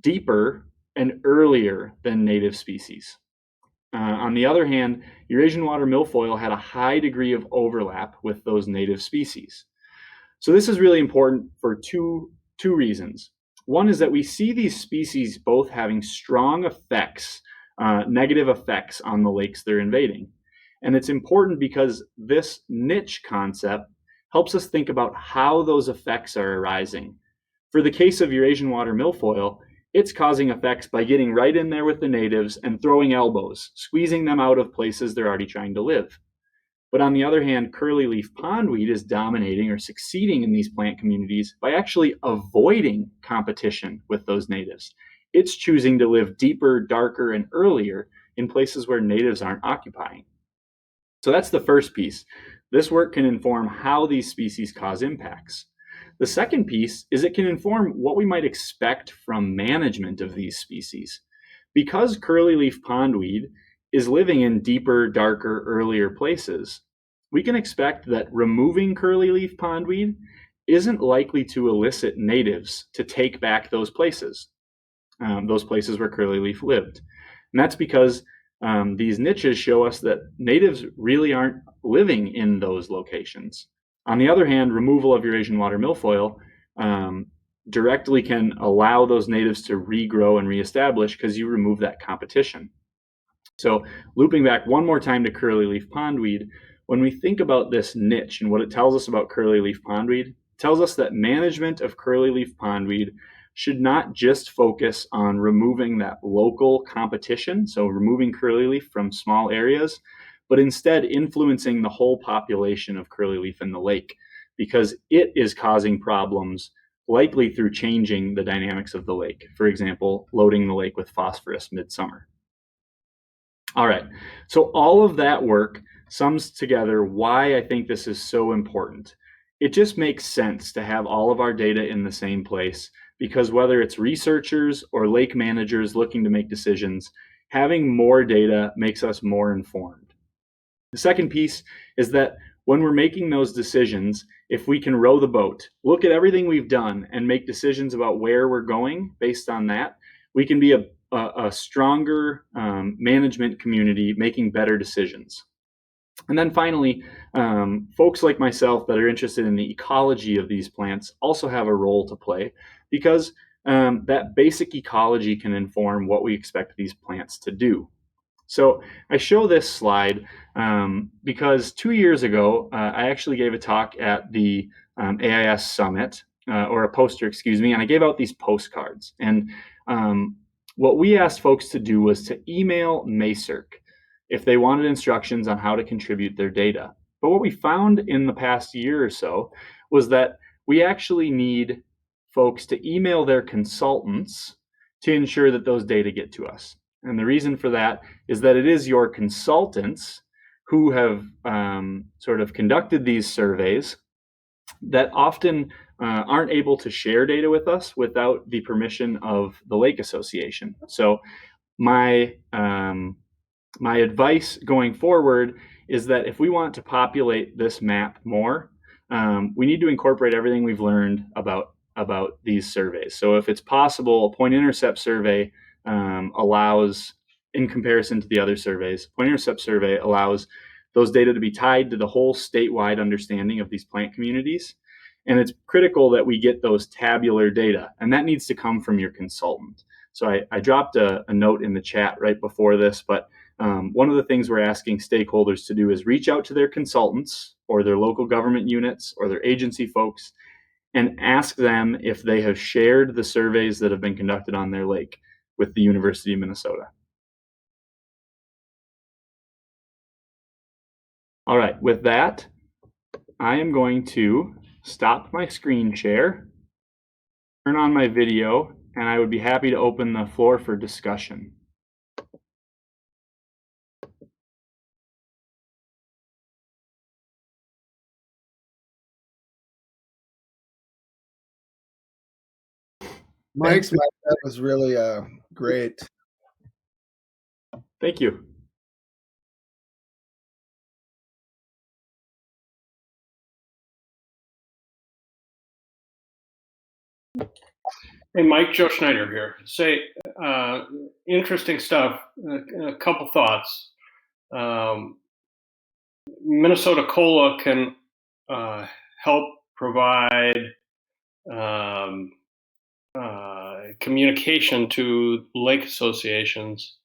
deeper, and earlier than native species. On the other hand, Eurasian water milfoil had a high degree of overlap with those native species. So this is really important for two reasons. One is that we see these species both having strong effects, negative effects on the lakes they're invading. And it's important because this niche concept helps us think about how those effects are arising. For the case of Eurasian water milfoil, it's causing effects by getting right in there with the natives and throwing elbows, squeezing them out of places they're already trying to live. But on the other hand, curly-leaf pondweed is dominating or succeeding in these plant communities by actually avoiding competition with those natives. It's choosing to live deeper, darker, and earlier in places where natives aren't occupying. So that's the first piece. This work can inform how these species cause impacts. The second piece is it can inform what we might expect from management of these species. Because curly-leaf pondweed is living in deeper, darker, earlier places, we can expect that removing curly-leaf pondweed isn't likely to elicit natives to take back those places where curly-leaf lived. And that's because these niches show us that natives really aren't living in those locations. On the other hand, removal of Eurasian water milfoil directly can allow those natives to regrow and reestablish because you remove that competition. So looping back one more time to curly-leaf pondweed, when we think about this niche and what it tells us about curly-leaf pondweed, it tells us that management of curly-leaf pondweed should not just focus on removing that local competition, so removing curly-leaf from small areas, but instead influencing the whole population of curly-leaf in the lake, because it is causing problems likely through changing the dynamics of the lake. For example, loading the lake with phosphorus midsummer. All right, so all of that work sums together why I think this is so important. It just makes sense to have all of our data in the same place, because whether it's researchers or lake managers looking to make decisions, having more data makes us more informed. The second piece is that when we're making those decisions, if we can row the boat, look at everything we've done and make decisions about where we're going based on that, we can be a stronger management community making better decisions. And then finally, folks like myself that are interested in the ecology of these plants also have a role to play, because that basic ecology can inform what we expect these plants to do. So I show this slide because 2 years ago, I actually gave a talk at the AIS Summit, or a poster, excuse me, and I gave out these postcards. And what we asked folks to do was to email MACERC if they wanted instructions on how to contribute their data. But what we found in the past year or so was that we actually need folks to email their consultants to ensure that those data get to us. And the reason for that is that it is your consultants who have sort of conducted these surveys that often aren't able to share data with us without the permission of the Lake Association. So my advice going forward is that if we want to populate this map more, we need to incorporate everything we've learned about these surveys. So if it's possible, a point intercept survey allows, in comparison to the other surveys, point intercept survey allows those data to be tied to the whole statewide understanding of these plant communities. And it's critical that we get those tabular data, and that needs to come from your consultant. So I dropped a note in the chat right before this, but one of the things we're asking stakeholders to do is reach out to their consultants or their local government units or their agency folks and ask them if they have shared the surveys that have been conducted on their lake with the University of Minnesota. All right, with that, I am going to stop my screen share, turn on my video, and I would be happy to open the floor for discussion. Thanks, Mike. That was really great. Thank you. Hey, Mike, Joe Schneider here. Interesting stuff. A couple thoughts. Minnesota COLA can help provide communication to lake associations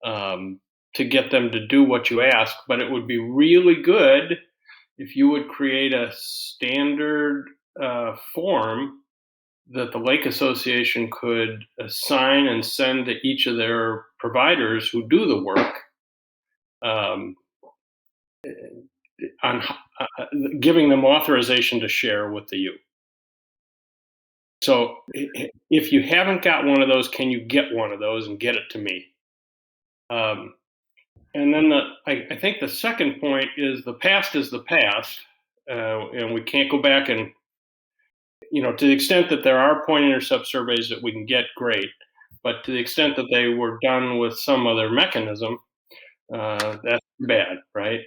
to get them to do what you ask, but it would be really good if you would create a standard form that the Lake Association could assign and send to each of their providers who do the work, on giving them authorization to share with the U. So if you haven't got one of those, can you get one of those and get it to me? And then I think the second point is the past is the past, and we can't go back and, to the extent that there are point intercept surveys that we can get, great. But to the extent that they were done with some other mechanism, that's bad, right?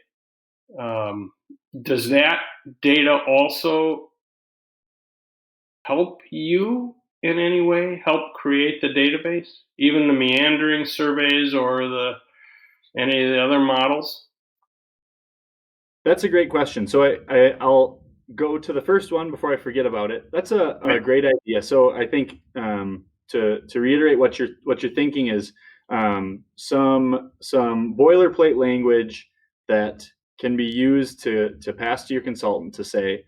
Does that data also help you in any way, help create the database, even the meandering surveys or any of the other models? That's a great question. So I'll go to the first one before I forget about it. That's a great idea. So I think to reiterate what you're thinking is some boilerplate language that can be used to pass to your consultant to say,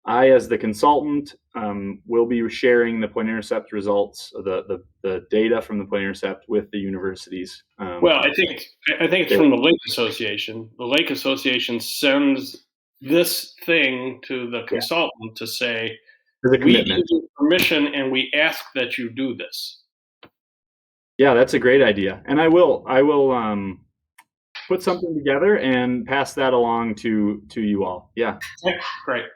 I, as the consultant, will be sharing the point intercept results, the data from the point intercept with the universities. Well, I think it's from the Lake Association. The Lake Association sends this thing to the consultant to say, we give you permission and we ask that you do this. Yeah, that's a great idea, and I will put something together and pass that along to you all. Yeah, great.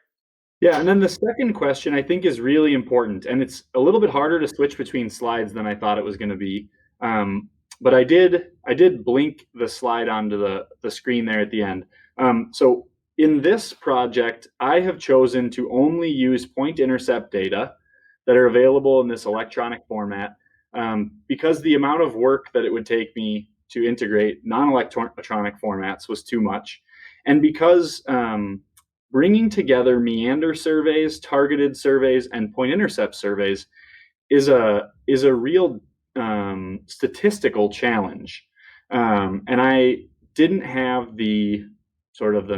Yeah, and then the second question I think is really important, and it's a little bit harder to switch between slides than I thought it was going to be. But I did blink the slide onto the screen there at the end. So in this project, I have chosen to only use point intercept data that are available in this electronic format because the amount of work that it would take me to integrate non-electronic formats was too much, and because bringing together Meander surveys, targeted surveys, and point intercept surveys is a real statistical challenge, and I didn't have the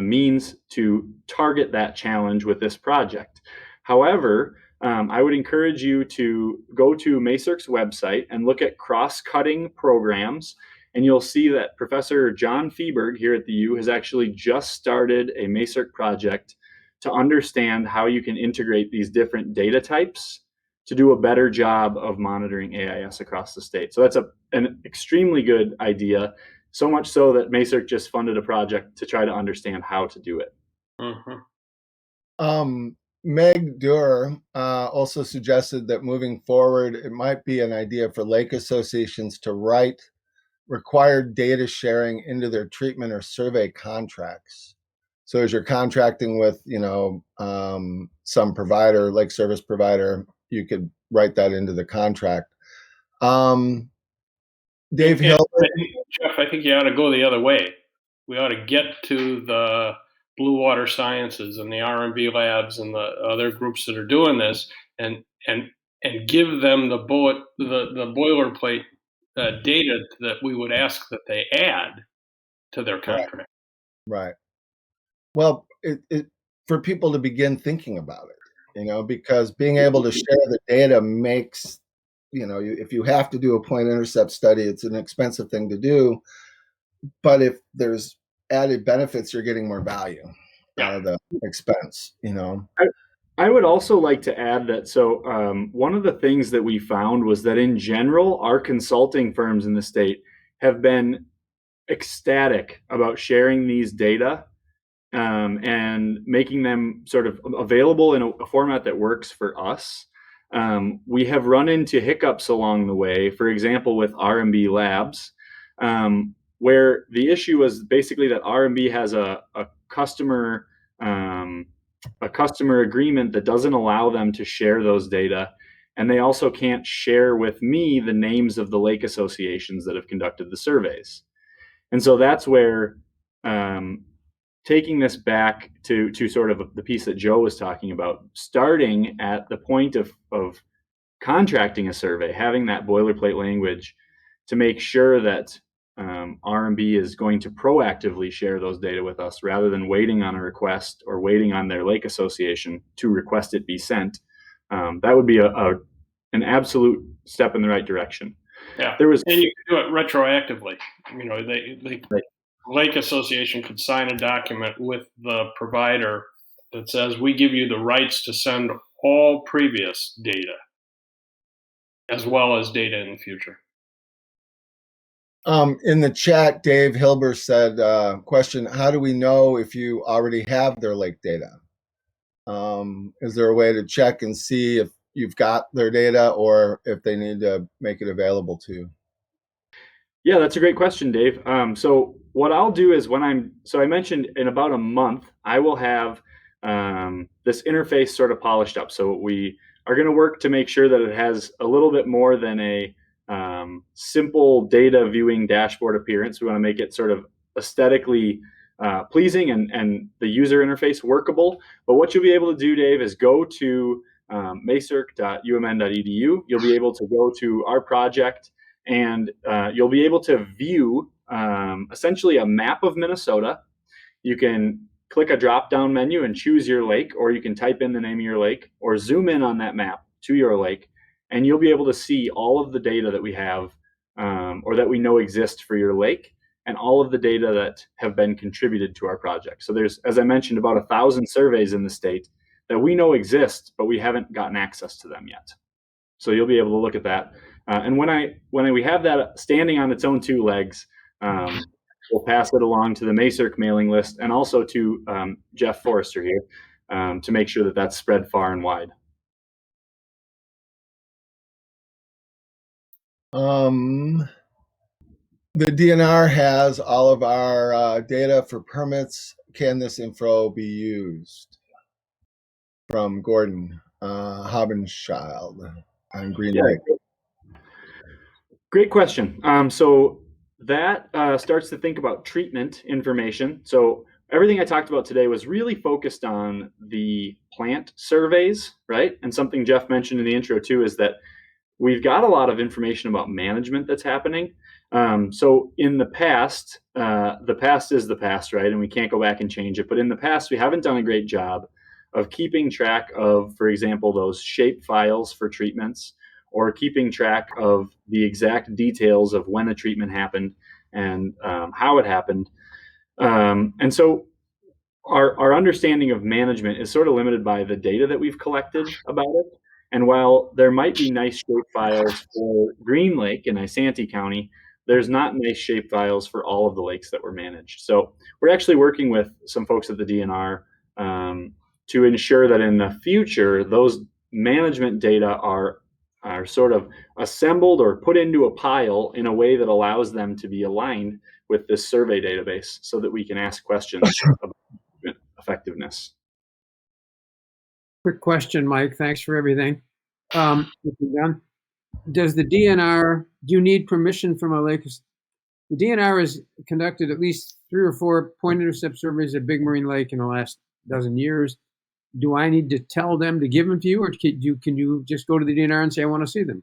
means to target that challenge with this project. However, I would encourage you to go to MASERC's website and look at cross-cutting programs, and you'll see that Professor John Feeberg here at the U has actually just started a MASERC project to understand how you can integrate these different data types to do a better job of monitoring AIS across the state. So that's an extremely good idea, so much so that MASERC just funded a project to try to understand how to do it. Mm-hmm. Meg Durr also suggested that moving forward, it might be an idea for lake associations to write required data sharing into their treatment or survey contracts. So as you're contracting with, some provider, lake service provider, you could write that into the contract. Dave Hill. Jeff, I think you ought to go the other way. We ought to get to the Blue Water Sciences and the R&B labs and the other groups that are doing this, and give them the boilerplate data that we would ask that they add to their contract. Right. Well, it for people to begin thinking about it, because being able to share the data makes, if you have to do a point intercept study, it's an expensive thing to do. But if there's added benefits, you're getting more value out of the expense, I would also like to add that, one of the things that we found was that in general, our consulting firms in the state have been ecstatic about sharing these data and making them sort of available in a format that works for us. We have run into hiccups along the way, for example, with R&B labs, where the issue was basically that R&B has a customer agreement that doesn't allow them to share those data. And they also can't share with me the names of the lake associations that have conducted the surveys. And so that's where taking this back to sort of the piece that Joe was talking about, starting at the point of contracting a survey, having that boilerplate language to make sure that R&B is going to proactively share those data with us rather than waiting on a request or waiting on their lake association to request it be sent. That would be an absolute step in the right direction. Yeah, and you can do it retroactively. You know, the lake association could sign a document with the provider that says we give you the rights to send all previous data as well as data in the future. In the chat, Dave Hilber said, question, how do we know if you already have their lake data? Is there a way to check and see if you've got their data or if they need to make it available to you? Yeah, that's a great question, Dave. So what I'll do is I mentioned in about a month, I will have this interface sort of polished up. So we are going to work to make sure that it has a little bit more than a simple data viewing dashboard appearance. We want to make it sort of aesthetically pleasing and the user interface workable. But what you'll be able to do, Dave, is go to macirc.umn.edu. You'll be able to go to our project, and you'll be able to view essentially a map of Minnesota. You can click a drop-down menu and choose your lake, or you can type in the name of your lake, or zoom in on that map to your lake, and you'll be able to see all of the data that we have or that we know exist for your lake, and all of the data that have been contributed to our project. So there's, as I mentioned, about 1,000 surveys in the state that we know exist, but we haven't gotten access to them yet. So you'll be able to look at that. And when we have that standing on its own two legs, we'll pass it along to the MACIRC mailing list and also to Jeff Forrester here to make sure that that's spread far and wide. The DNR has all of our data for permits. Can this info be used? From Gordon Habenchild on Green Lake. Great question. So that starts to think about treatment information. So everything I talked about today was really focused on the plant surveys, right? And something Jeff mentioned in the intro too is that we've got a lot of information about management that's happening. So in the past is the past, right? And we can't go back and change it. But in the past, we haven't done a great job of keeping track of, for example, those shape files for treatments, or keeping track of the exact details of when a treatment happened and how it happened. And so our understanding of management is sort of limited by the data that we've collected about it. And while there might be nice shape files for Green Lake in Isanti County, there's not nice shape files for all of the lakes that were managed. So we're actually working with some folks at the DNR to ensure that in the future, those management data are sort of assembled or put into a pile in a way that allows them to be aligned with this survey database so that we can ask questions about effectiveness. Quick question, Mike. Thanks for everything. Does the DNR, do you need permission from a lake? The DNR has conducted at least 3 or 4 point intercept surveys at Big Marine Lake in the last dozen years. Do I need to tell them to give them to you, or can you just go to the DNR and say, I want to see them?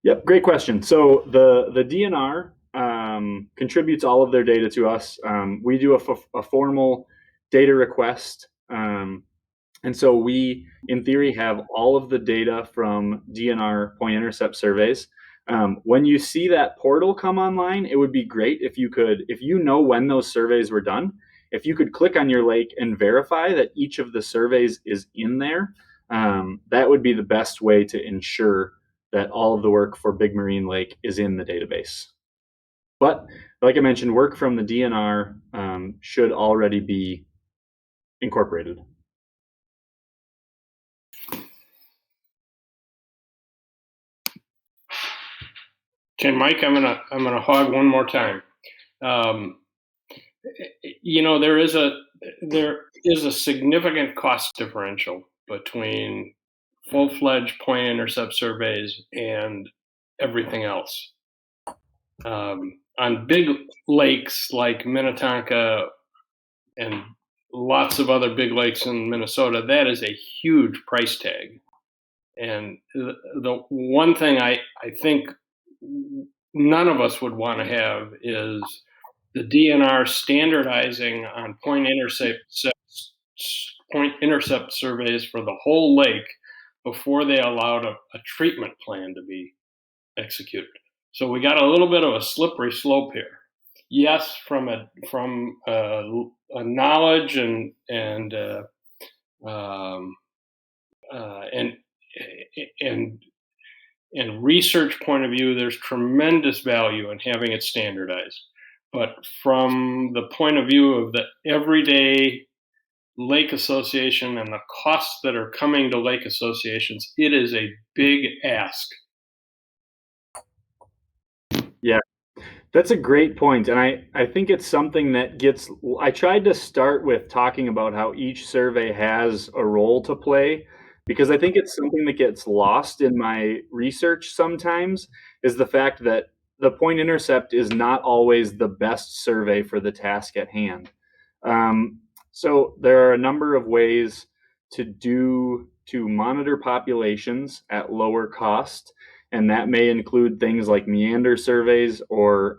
Yep, great question. So the DNR contributes all of their data to us. We do a formal data request. And so we, in theory, have all of the data from DNR point intercept surveys. When you see that portal come online, it would be great if you could, if you know when those surveys were done, if you could click on your lake and verify that each of the surveys is in there, that would be the best way to ensure that all of the work for Big Marine Lake is in the database. But like I mentioned, work from the DNR should already be incorporated. Okay, Mike, I'm gonna hog one more time. You know, there is a significant cost differential between full-fledged point intercept surveys and everything else. On big lakes like Minnetonka and lots of other big lakes in Minnesota, that is a huge price tag. And the one thing I think none of us would want to have is the DNR standardizing on point intercept surveys for the whole lake before they allowed a treatment plan to be executed. So we got a little bit of a slippery slope here. Yes, from a knowledge and research point of view, there's tremendous value in having it standardized. But from the point of view of the everyday lake association and the costs that are coming to lake associations, it is a big ask. Yeah, that's a great point. And I think it's something that I tried to start with talking about how each survey has a role to play, because I think it's something that gets lost in my research sometimes, is the fact that the point intercept is not always the best survey for the task at hand. So there are a number of ways to monitor populations at lower cost, and that may include things like Meander surveys or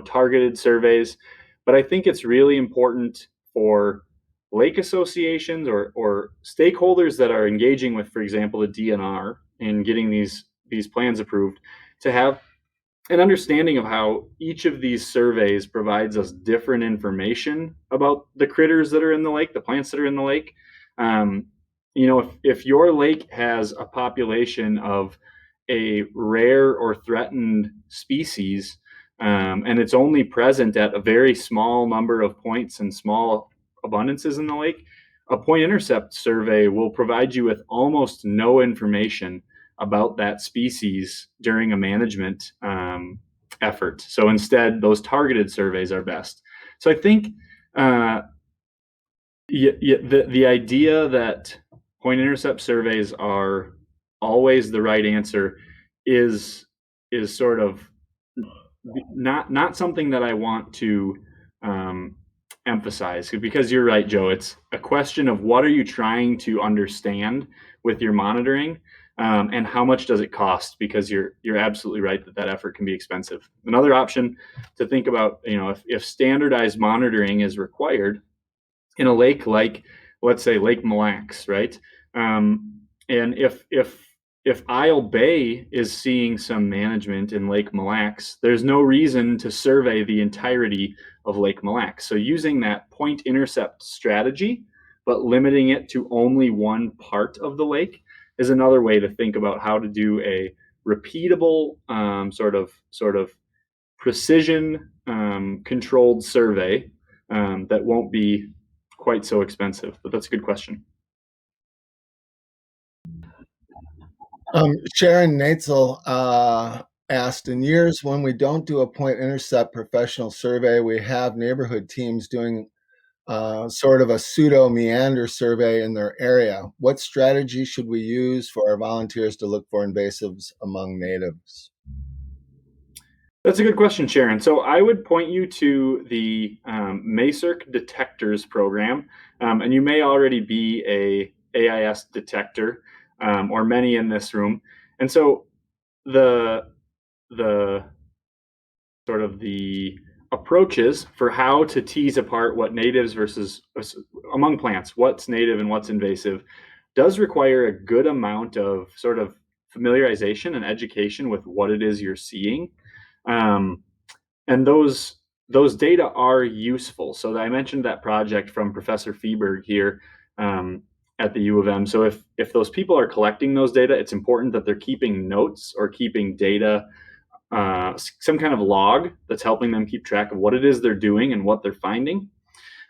targeted surveys. But I think it's really important for lake associations or stakeholders that are engaging with, for example, the DNR and getting these plans approved, to have an understanding of how each of these surveys provides us different information about the critters that are in the lake, the plants that are in the lake. If your lake has a population of a rare or threatened species, and it's only present at a very small number of points and small abundances in the lake, a point intercept survey will provide you with almost no information about that species during a management effort. So instead, those targeted surveys are best. So I think the idea that point intercept surveys are always the right answer is sort of not something that I want to emphasize, because you're right, Joe. It's a question of what are you trying to understand with your monitoring, and how much does it cost? Because you're absolutely right that effort can be expensive. Another option to think about, if standardized monitoring is required in a lake like, let's say, Lake Mille Lacs, right? And if Isle Bay is seeing some management in Lake Mille Lacs, there's no reason to survey the entirety of Lake Mille Lacs. So using that point intercept strategy, but limiting it to only one part of the lake, is another way to think about how to do a repeatable sort of precision controlled survey that won't be quite so expensive. But that's a good question. Sharon Natzel asked, in years when we don't do a point intercept professional survey, we have neighborhood teams doing sort of a pseudo Meander survey in their area. What strategy should we use for our volunteers to look for invasives among natives? That's a good question, Sharon. So I would point you to the MACERC Detectors program, and you may already be a AIS detector, or many in this room. And so the sort of the approaches for how to tease apart what natives versus among plants, what's native and what's invasive, does require a good amount of sort of familiarization and education with what it is you're seeing. And those data are useful. So I mentioned that project from Professor Feeberg here at the U of M. So if those people are collecting those data, it's important that they're keeping notes or keeping data, some kind of log that's helping them keep track of what it is they're doing and what they're finding.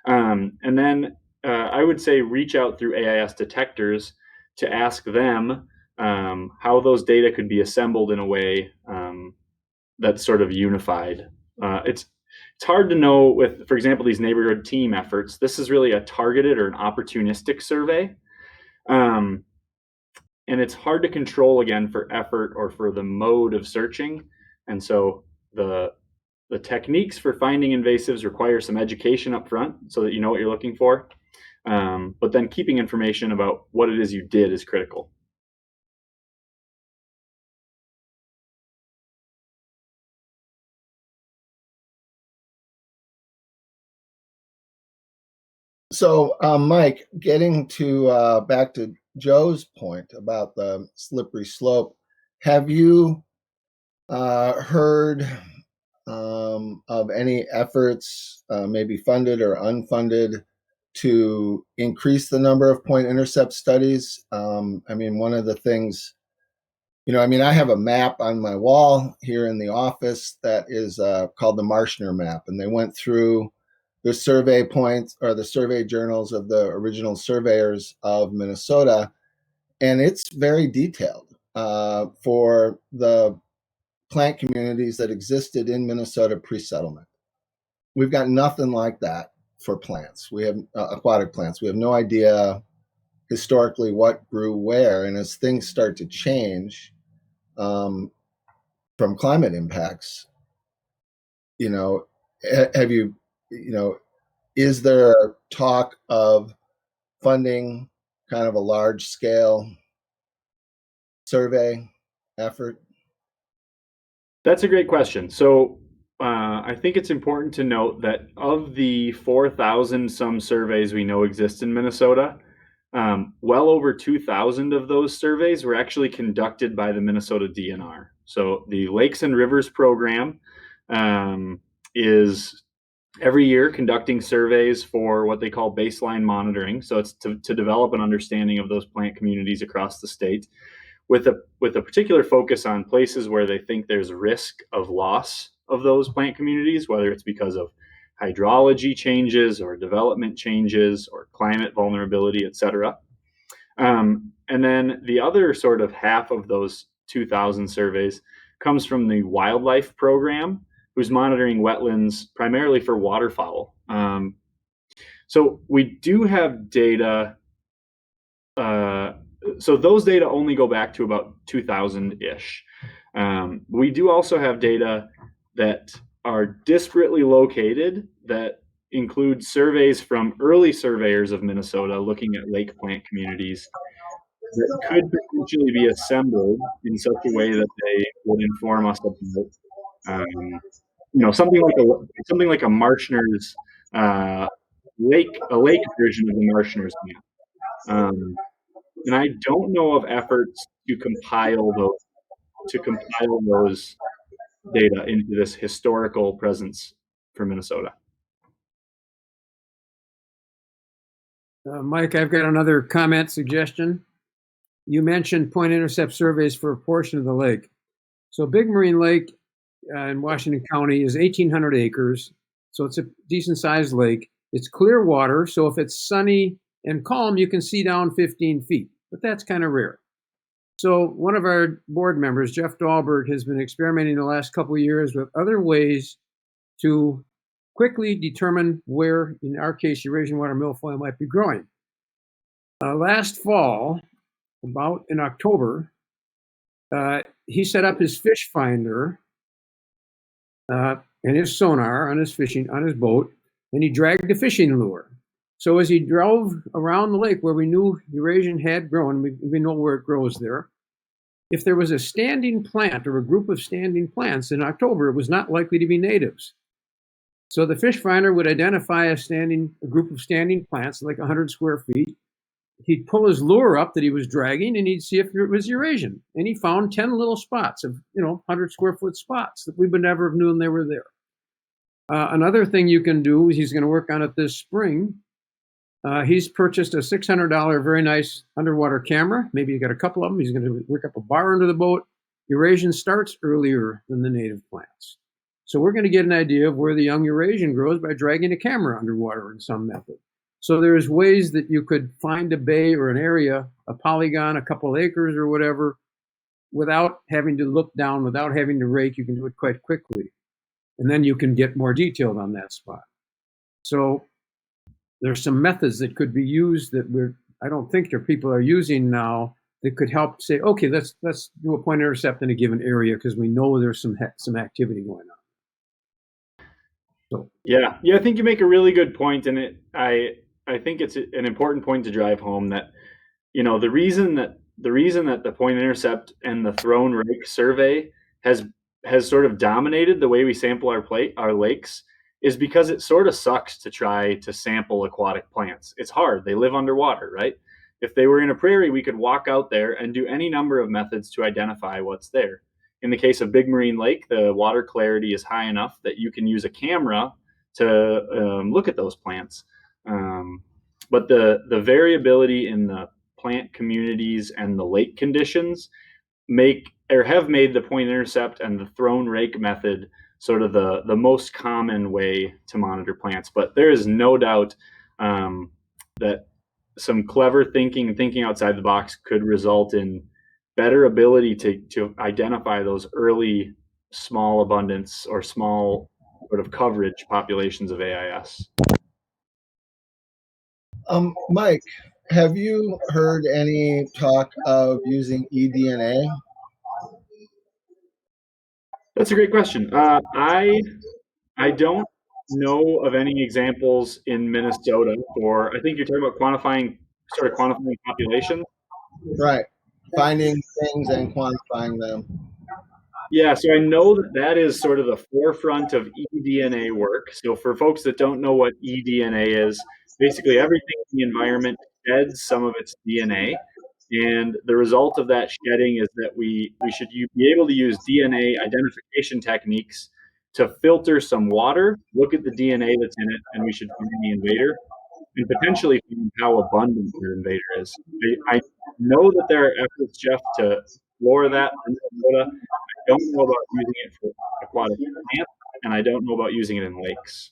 And then I would say reach out through AIS detectors to ask them how those data could be assembled in a way that's sort of unified. It's hard to know with, for example, these neighborhood team efforts. This is really a targeted or an opportunistic survey. and it's hard to control again for effort or for the mode of searching. And so the techniques for finding invasives require some education up front so that you know what you're looking for. But then keeping information about what it is you did is critical. So, Mike, getting to back to Joe's point about the slippery slope, have you heard of any efforts, maybe funded or unfunded, to increase the number of point intercept studies? I mean, one of the things, I have a map on my wall here in the office that is called the Marshner Map, and they went through the survey points or the survey journals of the original surveyors of Minnesota, and it's very detailed for the plant communities that existed in Minnesota pre-settlement. We've got nothing like that for plants. We have aquatic plants. We have no idea historically what grew where, and as things start to change from climate impacts, have you, is there talk of funding kind of a large scale survey effort? That's a great question. So I think it's important to note that of the 4,000 some surveys we know exist in Minnesota, well over 2,000 of those surveys were actually conducted by the Minnesota DNR. So the Lakes and Rivers program is every year conducting surveys for what they call baseline monitoring. So it's to develop an understanding of those plant communities across the state with a particular focus on places where they think there's risk of loss of those plant communities, whether it's because of hydrology changes or development changes or climate vulnerability, et cetera. And then the other sort of half of those 2,000 surveys comes from the wildlife program, who's monitoring wetlands primarily for waterfowl. So we do have data. So those data only go back to about 2000-ish. We do also have data that are disparately located that include surveys from early surveyors of Minnesota looking at lake plant communities that could potentially be assembled in such a way that they would inform us about something like a Marshner's lake version of the Marshner's map. And I don't know of efforts to compile those data into this historical presence for Minnesota. Mike, I've got another comment suggestion. You mentioned point intercept surveys for a portion of the lake. So Big Marine Lake in Washington County is 1,800 acres. So it's a decent sized lake. It's clear water. So if it's sunny and calm, you can see down 15 feet, but that's kind of rare. So one of our board members, Jeff Dahlberg, has been experimenting the last couple of years with other ways to quickly determine where, in our case, Eurasian water milfoil might be growing. Last fall, about in October, he set up his fish finder and his sonar on his boat, and he dragged a fishing lure. So as he drove around the lake where we knew Eurasian had grown, we know where it grows there. If there was a standing plant or a group of standing plants in October, it was not likely to be natives. So the fish finder would identify a group of standing plants, like 100 square feet. He'd pull his lure up that he was dragging, and he'd see if it was Eurasian. And he found 10 little spots of, 100 square foot spots that we would never have known they were there. Another thing you can do, he's going to work on it this spring. He's purchased a $600 very nice underwater camera. Maybe he got a couple of them. He's going to work up a bar under the boat. Eurasian starts earlier than the native plants. So we're going to get an idea of where the young Eurasian grows by dragging a camera underwater in some method. So there's ways that you could find a bay or an area, a polygon, a couple acres or whatever, without having to look down, without having to rake. You can do it quite quickly. And then you can get more detailed on that spot. So there's some methods that could be used that I don't think your people are using now that could help say, okay, let's do a point intercept in a given area because we know there's some activity going on. So yeah, I think you make a really good point, and I think it's an important point to drive home that the reason that the point intercept and the thrown rake survey has sort of dominated the way we sample our lakes is because it sort of sucks to try to sample aquatic plants. It's hard. They live underwater, right? If they were in a prairie, we could walk out there and do any number of methods to identify what's there. In the case of Big Marine Lake, the water clarity is high enough that you can use a camera to look at those plants. But the variability in the plant communities and the lake conditions have made the point intercept and the thrown rake method sort of the most common way to monitor plants. But there is no doubt that some clever thinking outside the box could result in better ability to identify those early small abundance or small sort of coverage populations of AIS. Mike, have you heard any talk of using eDNA? That's a great question. I don't know of any examples in Minnesota for, I think you're talking about quantifying populations. Right. Finding things and quantifying them. Yeah, so I know that is sort of the forefront of eDNA work. So for folks that don't know what eDNA is, basically everything in the environment sheds some of its DNA. And the result of that shedding is that we should be able to use DNA identification techniques to filter some water, look at the DNA that's in it, and we should find the invader and potentially find how abundant the invader is. I know that there are efforts, Jeff, to explore that in Minnesota. I don't know about using it for aquatic plants, and I don't know about using it in lakes.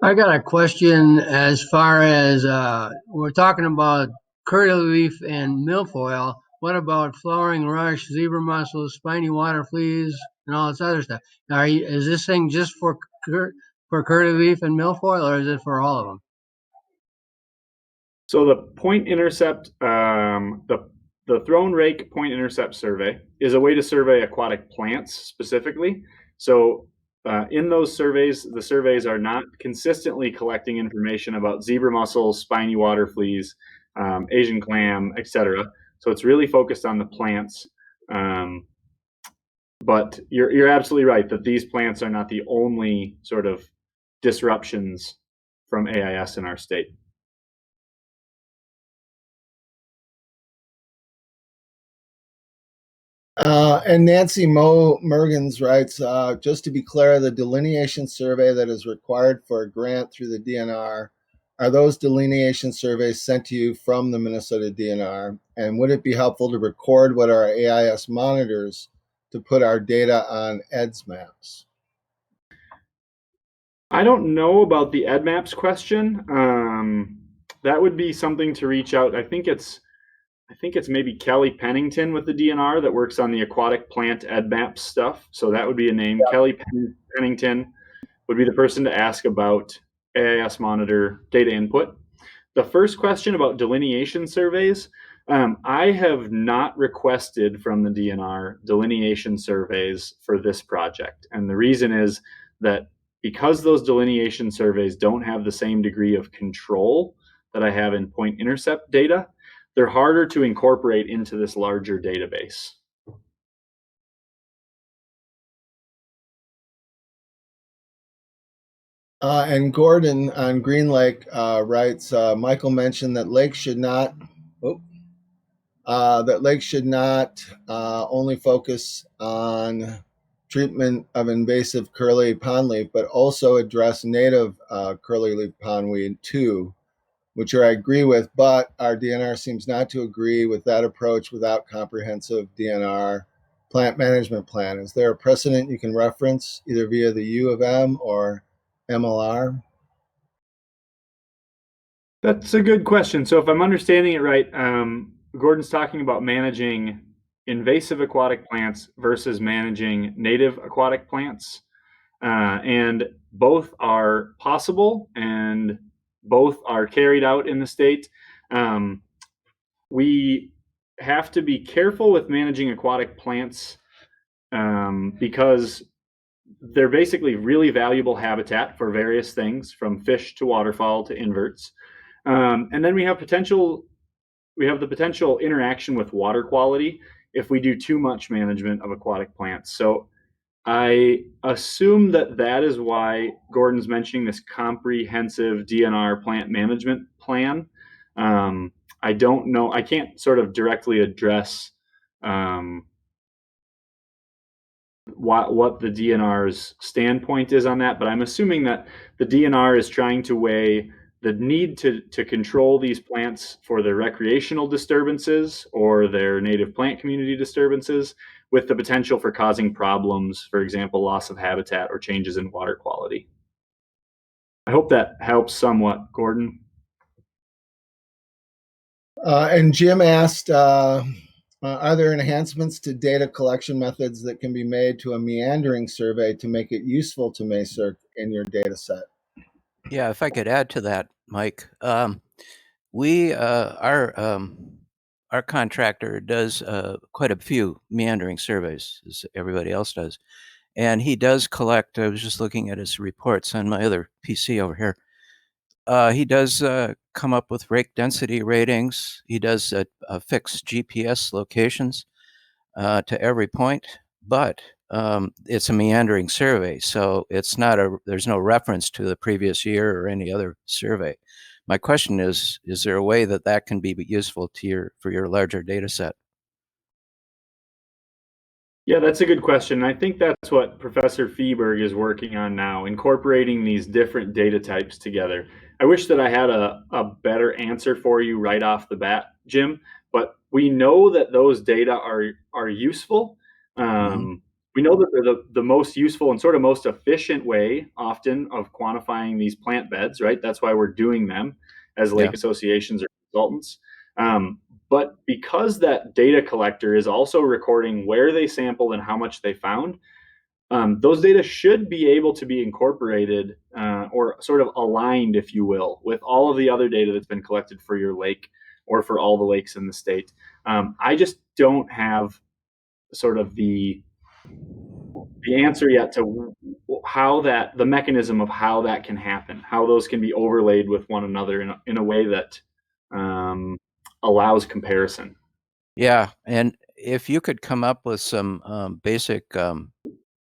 I got a question as far as we're talking about curly leaf and milfoil. What about flowering rush, zebra mussels, spiny water fleas, and all this other stuff? Is this thing just for curly leaf and milfoil, or is it for all of them? So the point intercept, the thrown rake point intercept survey is a way to survey aquatic plants specifically. So in those surveys, the surveys are not consistently collecting information about zebra mussels, spiny water fleas, Asian clam, etc. So it's really focused on the plants. But you're absolutely right that these plants are not the only sort of disruptions from AIS in our state. And Nancy Mergens writes, just to be clear, the delineation survey that is required for a grant through the DNR, are those delineation surveys sent to you from the Minnesota DNR? And would it be helpful to record what our AIS monitors to put our data on EDS maps? I don't know about the EdMaps question. That would be something to reach out. I think it's maybe Kelly Pennington with the DNR that works on the aquatic plant EdMaps stuff. So that would be a name. Yeah. Kelly Pennington would be the person to ask about AIS monitor data input. The first question about delineation surveys, I have not requested from the DNR delineation surveys for this project. And the reason is that because those delineation surveys don't have the same degree of control that I have in point intercept data, they're harder to incorporate into this larger database. And Gordon on Green Lake writes, Michael mentioned that lakes should not only focus on treatment of invasive curly pondweed, but also address native curly leaf pondweed too, which I agree with, but our DNR seems not to agree with that approach without comprehensive DNR plant management plan. Is there a precedent you can reference either via the U of M or MLR? That's a good question. So if I'm understanding it right, Gordon's talking about managing invasive aquatic plants versus managing native aquatic plants. And both are possible and both are carried out in the state. We have to be careful with managing aquatic plants because they're basically really valuable habitat for various things, from fish to waterfowl to inverts. And then we have the potential interaction with water quality if we do too much management of aquatic plants. So I assume that is why Gordon's mentioning this comprehensive DNR plant management plan. I don't know. I can't sort of directly address what the DNR's standpoint is on that, but I'm assuming that the DNR is trying to weigh the need to control these plants for their recreational disturbances or their native plant community disturbances with the potential for causing problems, for example, loss of habitat or changes in water quality. I hope that helps somewhat, Gordon. And Jim asked, are there enhancements to data collection methods that can be made to a meandering survey to make it useful to MACIRC in your data set? Yeah, if I could add to that, Mike, our contractor does quite a few meandering surveys, as everybody else does. And he does collect, I was just looking at his reports on my other PC over here. He does come up with rake density ratings. He does fix GPS locations to every point, but it's a meandering survey, so there's no reference to the previous year or any other survey. My question is there a way that can be useful for your larger data set? Yeah, that's a good question. I think that's what Professor Feeberg is working on now, incorporating these different data types together. I wish that I had a better answer for you right off the bat, Jim, but we know that those data are useful. We know that they're the most useful and sort of most efficient way often of quantifying these plant beds, right? That's why we're doing them as lake associations or consultants. But because that data collector is also recording where they sampled and how much they found, those data should be able to be incorporated or sort of aligned, if you will, with all of the other data that's been collected for your lake or for all the lakes in the state. I just don't have sort of the answer yet to how the mechanism of how that can happen, how those can be overlaid with one another in a way that allows comparison. Yeah, and if you could come up with some basic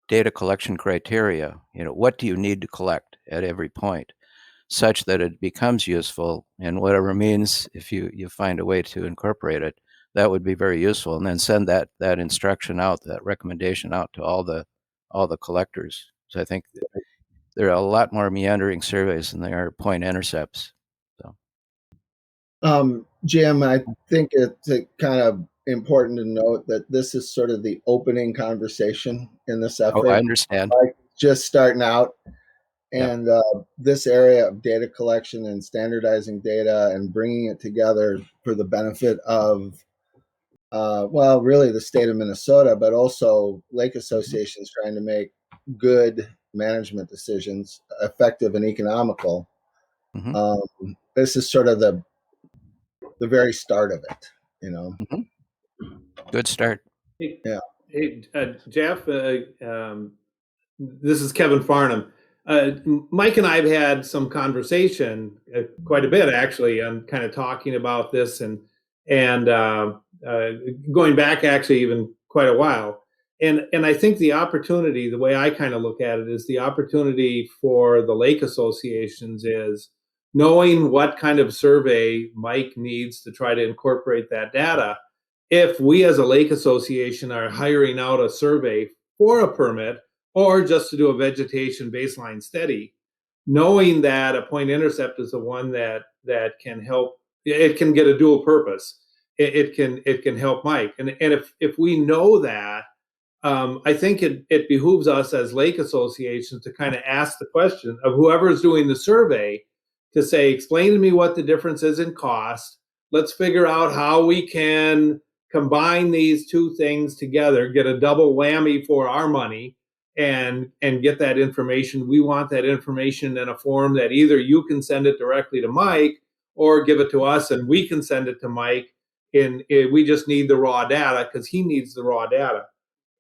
data collection criteria, what do you need to collect at every point, such that it becomes useful, and whatever means, if you find a way to incorporate it, that would be very useful. And then send that instruction out, that recommendation out to all the collectors. So I think there are a lot more meandering surveys than there are point intercepts. So, Jim, I think it's kind of important to note that this is sort of the opening conversation in this effort. Oh, I understand. Like just starting out. And this area of data collection and standardizing data and bringing it together for the benefit of, really the state of Minnesota, but also lake associations trying to make good management decisions, effective and economical. This is sort of the very start of it, Good start. Yeah. Hey, Jeff, this is Kevin Farnham. Mike and I have had some conversation, quite a bit actually, on kind of talking about this and going back actually even quite a while. And I think the opportunity, the way I kind of look at it, is the opportunity for the lake associations is knowing what kind of survey Mike needs to try to incorporate that data. If we as a lake association are hiring out a survey for a permit or just to do a vegetation baseline study, knowing that a point intercept is the one that can help, it can get a dual purpose. It can help Mike. And if we know that, I think it behooves us as lake associations to kind of ask the question of whoever is doing the survey to say, explain to me what the difference is in cost. Let's figure out how we can combine these two things together, get a double whammy for our money, and get that information. We want that information in a form that either you can send it directly to Mike or give it to us and we can send it to Mike we just need the raw data because he needs the raw data.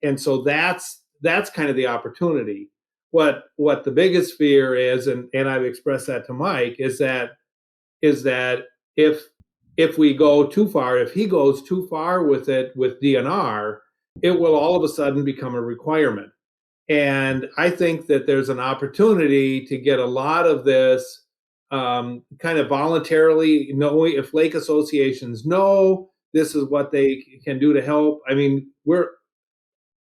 And so that's kind of the opportunity. What the biggest fear is, and I've expressed that to Mike, is that if we go too far, if he goes too far with it with DNR, it will all of a sudden become a requirement. And I think that there's an opportunity to get a lot of this kind of voluntarily, knowing if lake associations know this is what they can do to help. I mean, we're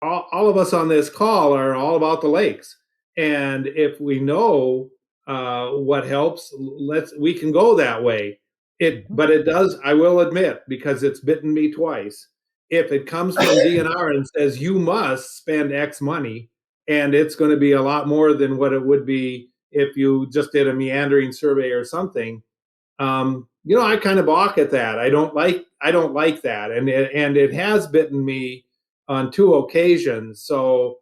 all of us on this call are all about the lakes. And if we know what helps, we can go that way. But it does, I will admit, because it's bitten me twice. If it comes from DNR and says you must spend X money, and it's going to be a lot more than what it would be if you just did a meandering survey or something, I kind of balk at that. I don't like that, and it has bitten me on 2 occasions. So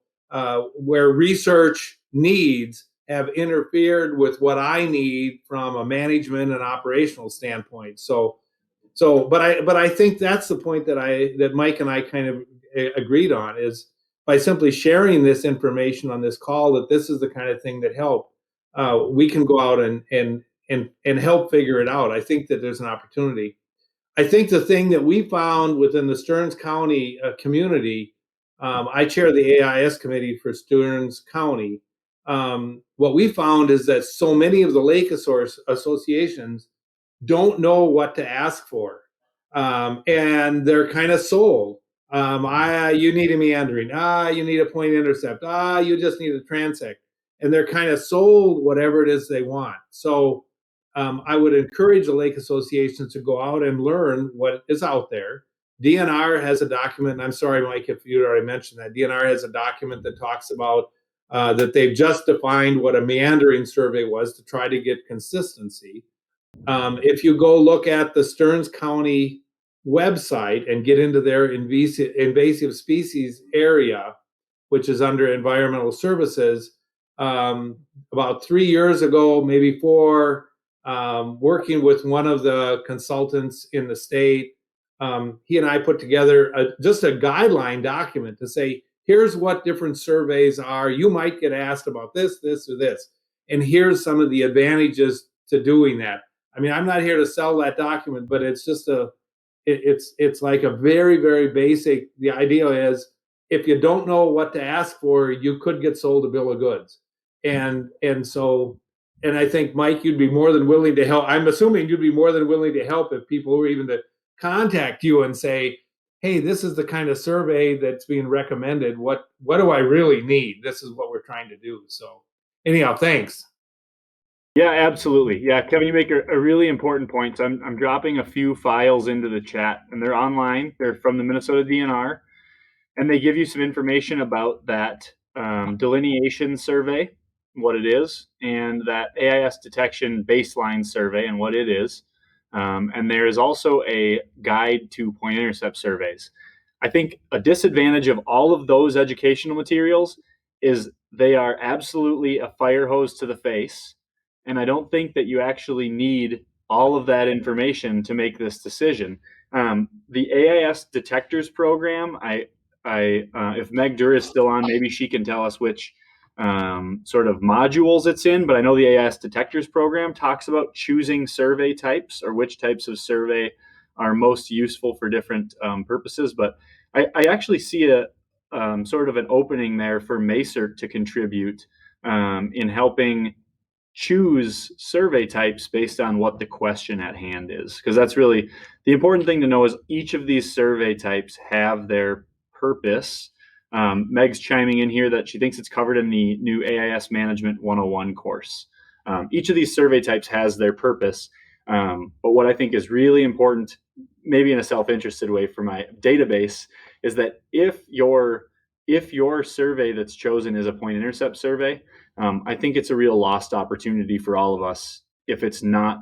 where research needs have interfered with what I need from a management and operational standpoint. But I think that's the point that Mike and I kind of agreed on, is by simply sharing this information on this call, that this is the kind of thing that we can go out and help figure it out. I think that there's an opportunity. I think the thing that we found within the Stearns County community, I chair the AIS committee for Stearns County. What we found is that so many of the lake associations don't know what to ask for, and they're kind of sold. You need a meandering. You need a point intercept. You just need a transect, and they're kind of sold whatever it is they want. So I would encourage the lake associations to go out and learn what is out there. DNR has a document. And I'm sorry, Mike, if you already mentioned that. DNR has a document that talks about that they've just defined what a meandering survey was to try to get consistency. If you go look at the Stearns County website and get into their invasive species area, which is under environmental services, about 3 years ago, maybe 4, working with one of the consultants in the state, he and I put together just a guideline document to say, here's what different surveys are. You might get asked about this, this, or this. And here's some of the advantages to doing that. I mean, I'm not here to sell that document, but it's just it's like a very, very basic. The idea is, if you don't know what to ask for, you could get sold a bill of goods. And I think, Mike, you'd be more than willing to help. I'm assuming you'd be more than willing to help if people were even to contact you and say, hey, this is the kind of survey that's being recommended. What do I really need? This is what we're trying to do. So anyhow, thanks. Yeah, absolutely. Yeah, Kevin, you make a really important point. So I'm dropping a few files into the chat, and they're online. They're from the Minnesota DNR, and they give you some information about that Delineation Survey, what it is, and that AIS Detection Baseline Survey and what it is. And there is also a guide to point intercept surveys. I think a disadvantage of all of those educational materials is they are absolutely a fire hose to the face. And I don't think that you actually need all of that information to make this decision. The AIS Detectors program, if Meg Durr is still on, maybe she can tell us which sort of modules it's in, but I know the AIS Detectors program talks about choosing survey types, or which types of survey are most useful for different purposes. But I actually see a sort of an opening there for MACERT to contribute in helping choose survey types based on what the question at hand is, because that's really the important thing to know. Is each of these survey types have their purpose. Meg's chiming in here that she thinks it's covered in the new AIS Management 101 course. Each of these survey types has their purpose, but what I think is really important, maybe in a self-interested way for my database, is that if your survey that's chosen is a point intercept survey, I think it's a real lost opportunity for all of us if it's not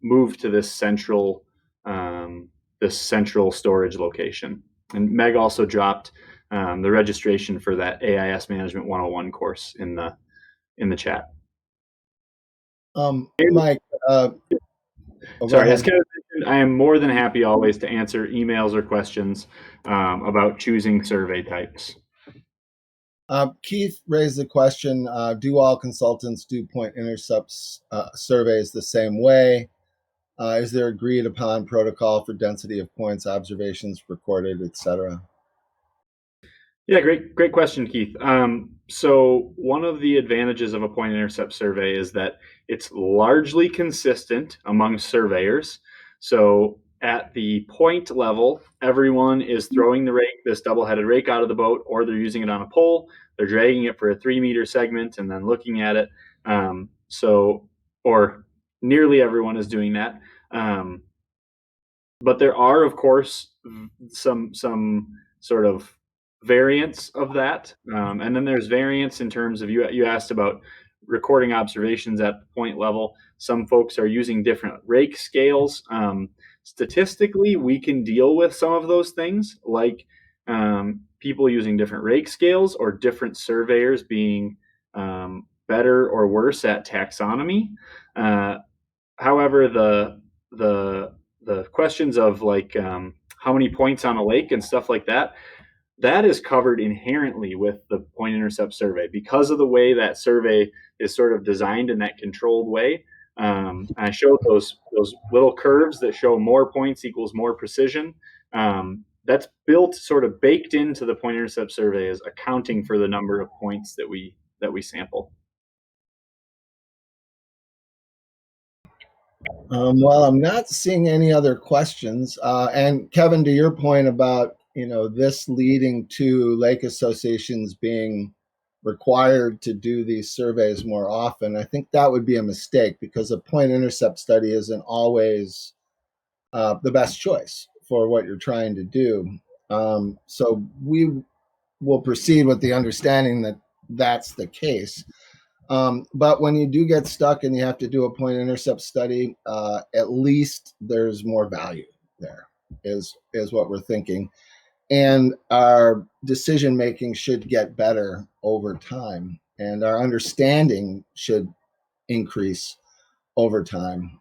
moved to this central storage location. And Meg also dropped the registration for that AIS Management 101 course in the chat. Mike, sorry, as Kevin I am more than happy always to answer emails or questions about choosing survey types. Keith raised the question, do all consultants do point intercepts surveys the same way? Is there agreed upon protocol for density of points, observations recorded, etc.? Yeah, great question, Keith. So one of the advantages of a point intercept survey is that it's largely consistent among surveyors. So at the point level, everyone is throwing the rake, this double-headed rake, out of the boat, or they're using it on a pole. They're dragging it for a 3-meter segment and then looking at it. Or nearly everyone is doing that. But there are, of course, some sort of variants of that. And then there's variants in terms of, you asked about recording observations at the point level. Some folks are using different rake scales. Statistically, we can deal with some of those things, like people using different rake scales or different surveyors being better or worse at taxonomy. However, the questions of like how many points on a lake and stuff like that, that is covered inherently with the point intercept survey because of the way that survey is sort of designed in that controlled way. I showed those little curves that show more points equals more precision. That's built, sort of baked into the point intercept survey, as accounting for the number of points that we sample. Well, I'm not seeing any other questions. And Kevin, to your point about this leading to lake associations being required to do these surveys more often, I think that would be a mistake because a point intercept study isn't always the best choice for what you're trying to do. So we will proceed with the understanding that that's the case. But when you do get stuck and you have to do a point intercept study, at least there's more value there, is what we're thinking. And our decision making should get better over time, and our understanding should increase over time.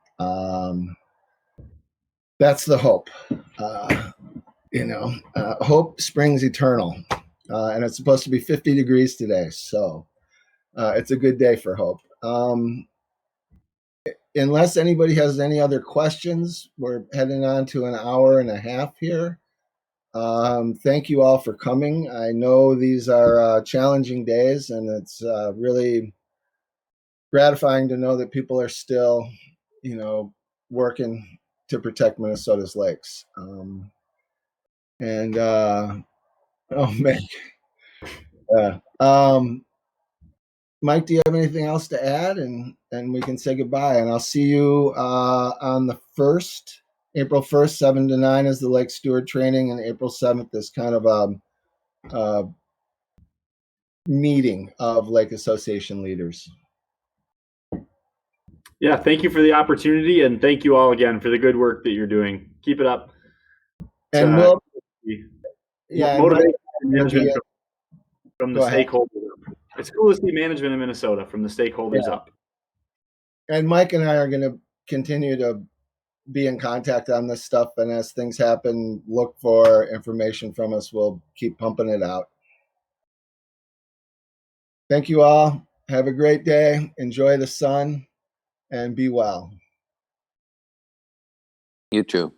That's the hope. Hope springs eternal, and it's supposed to be 50 degrees today, so it's a good day for hope. Unless anybody has any other questions, we're heading on to an hour and a half here. Thank you all for coming. I know these are challenging days, and it's really gratifying to know that people are still, working to protect Minnesota's lakes. Oh man, Mike, do you have anything else to add? And we can say goodbye. And I'll see you on the 1st, April 1st, 7 to 9 is the Lake Steward training, and April 7th is kind of a meeting of Lake Association leaders. Yeah, thank you for the opportunity, and thank you all again for the good work that you're doing. Keep it up. And motivate management from the stakeholders. It's cool to see management in Minnesota from the stakeholders up. And Mike and I are going to continue to be in contact on this stuff, and as things happen, look for information from us. We'll keep pumping it out. Thank you all. Have a great day. Enjoy the sun and be well. You too.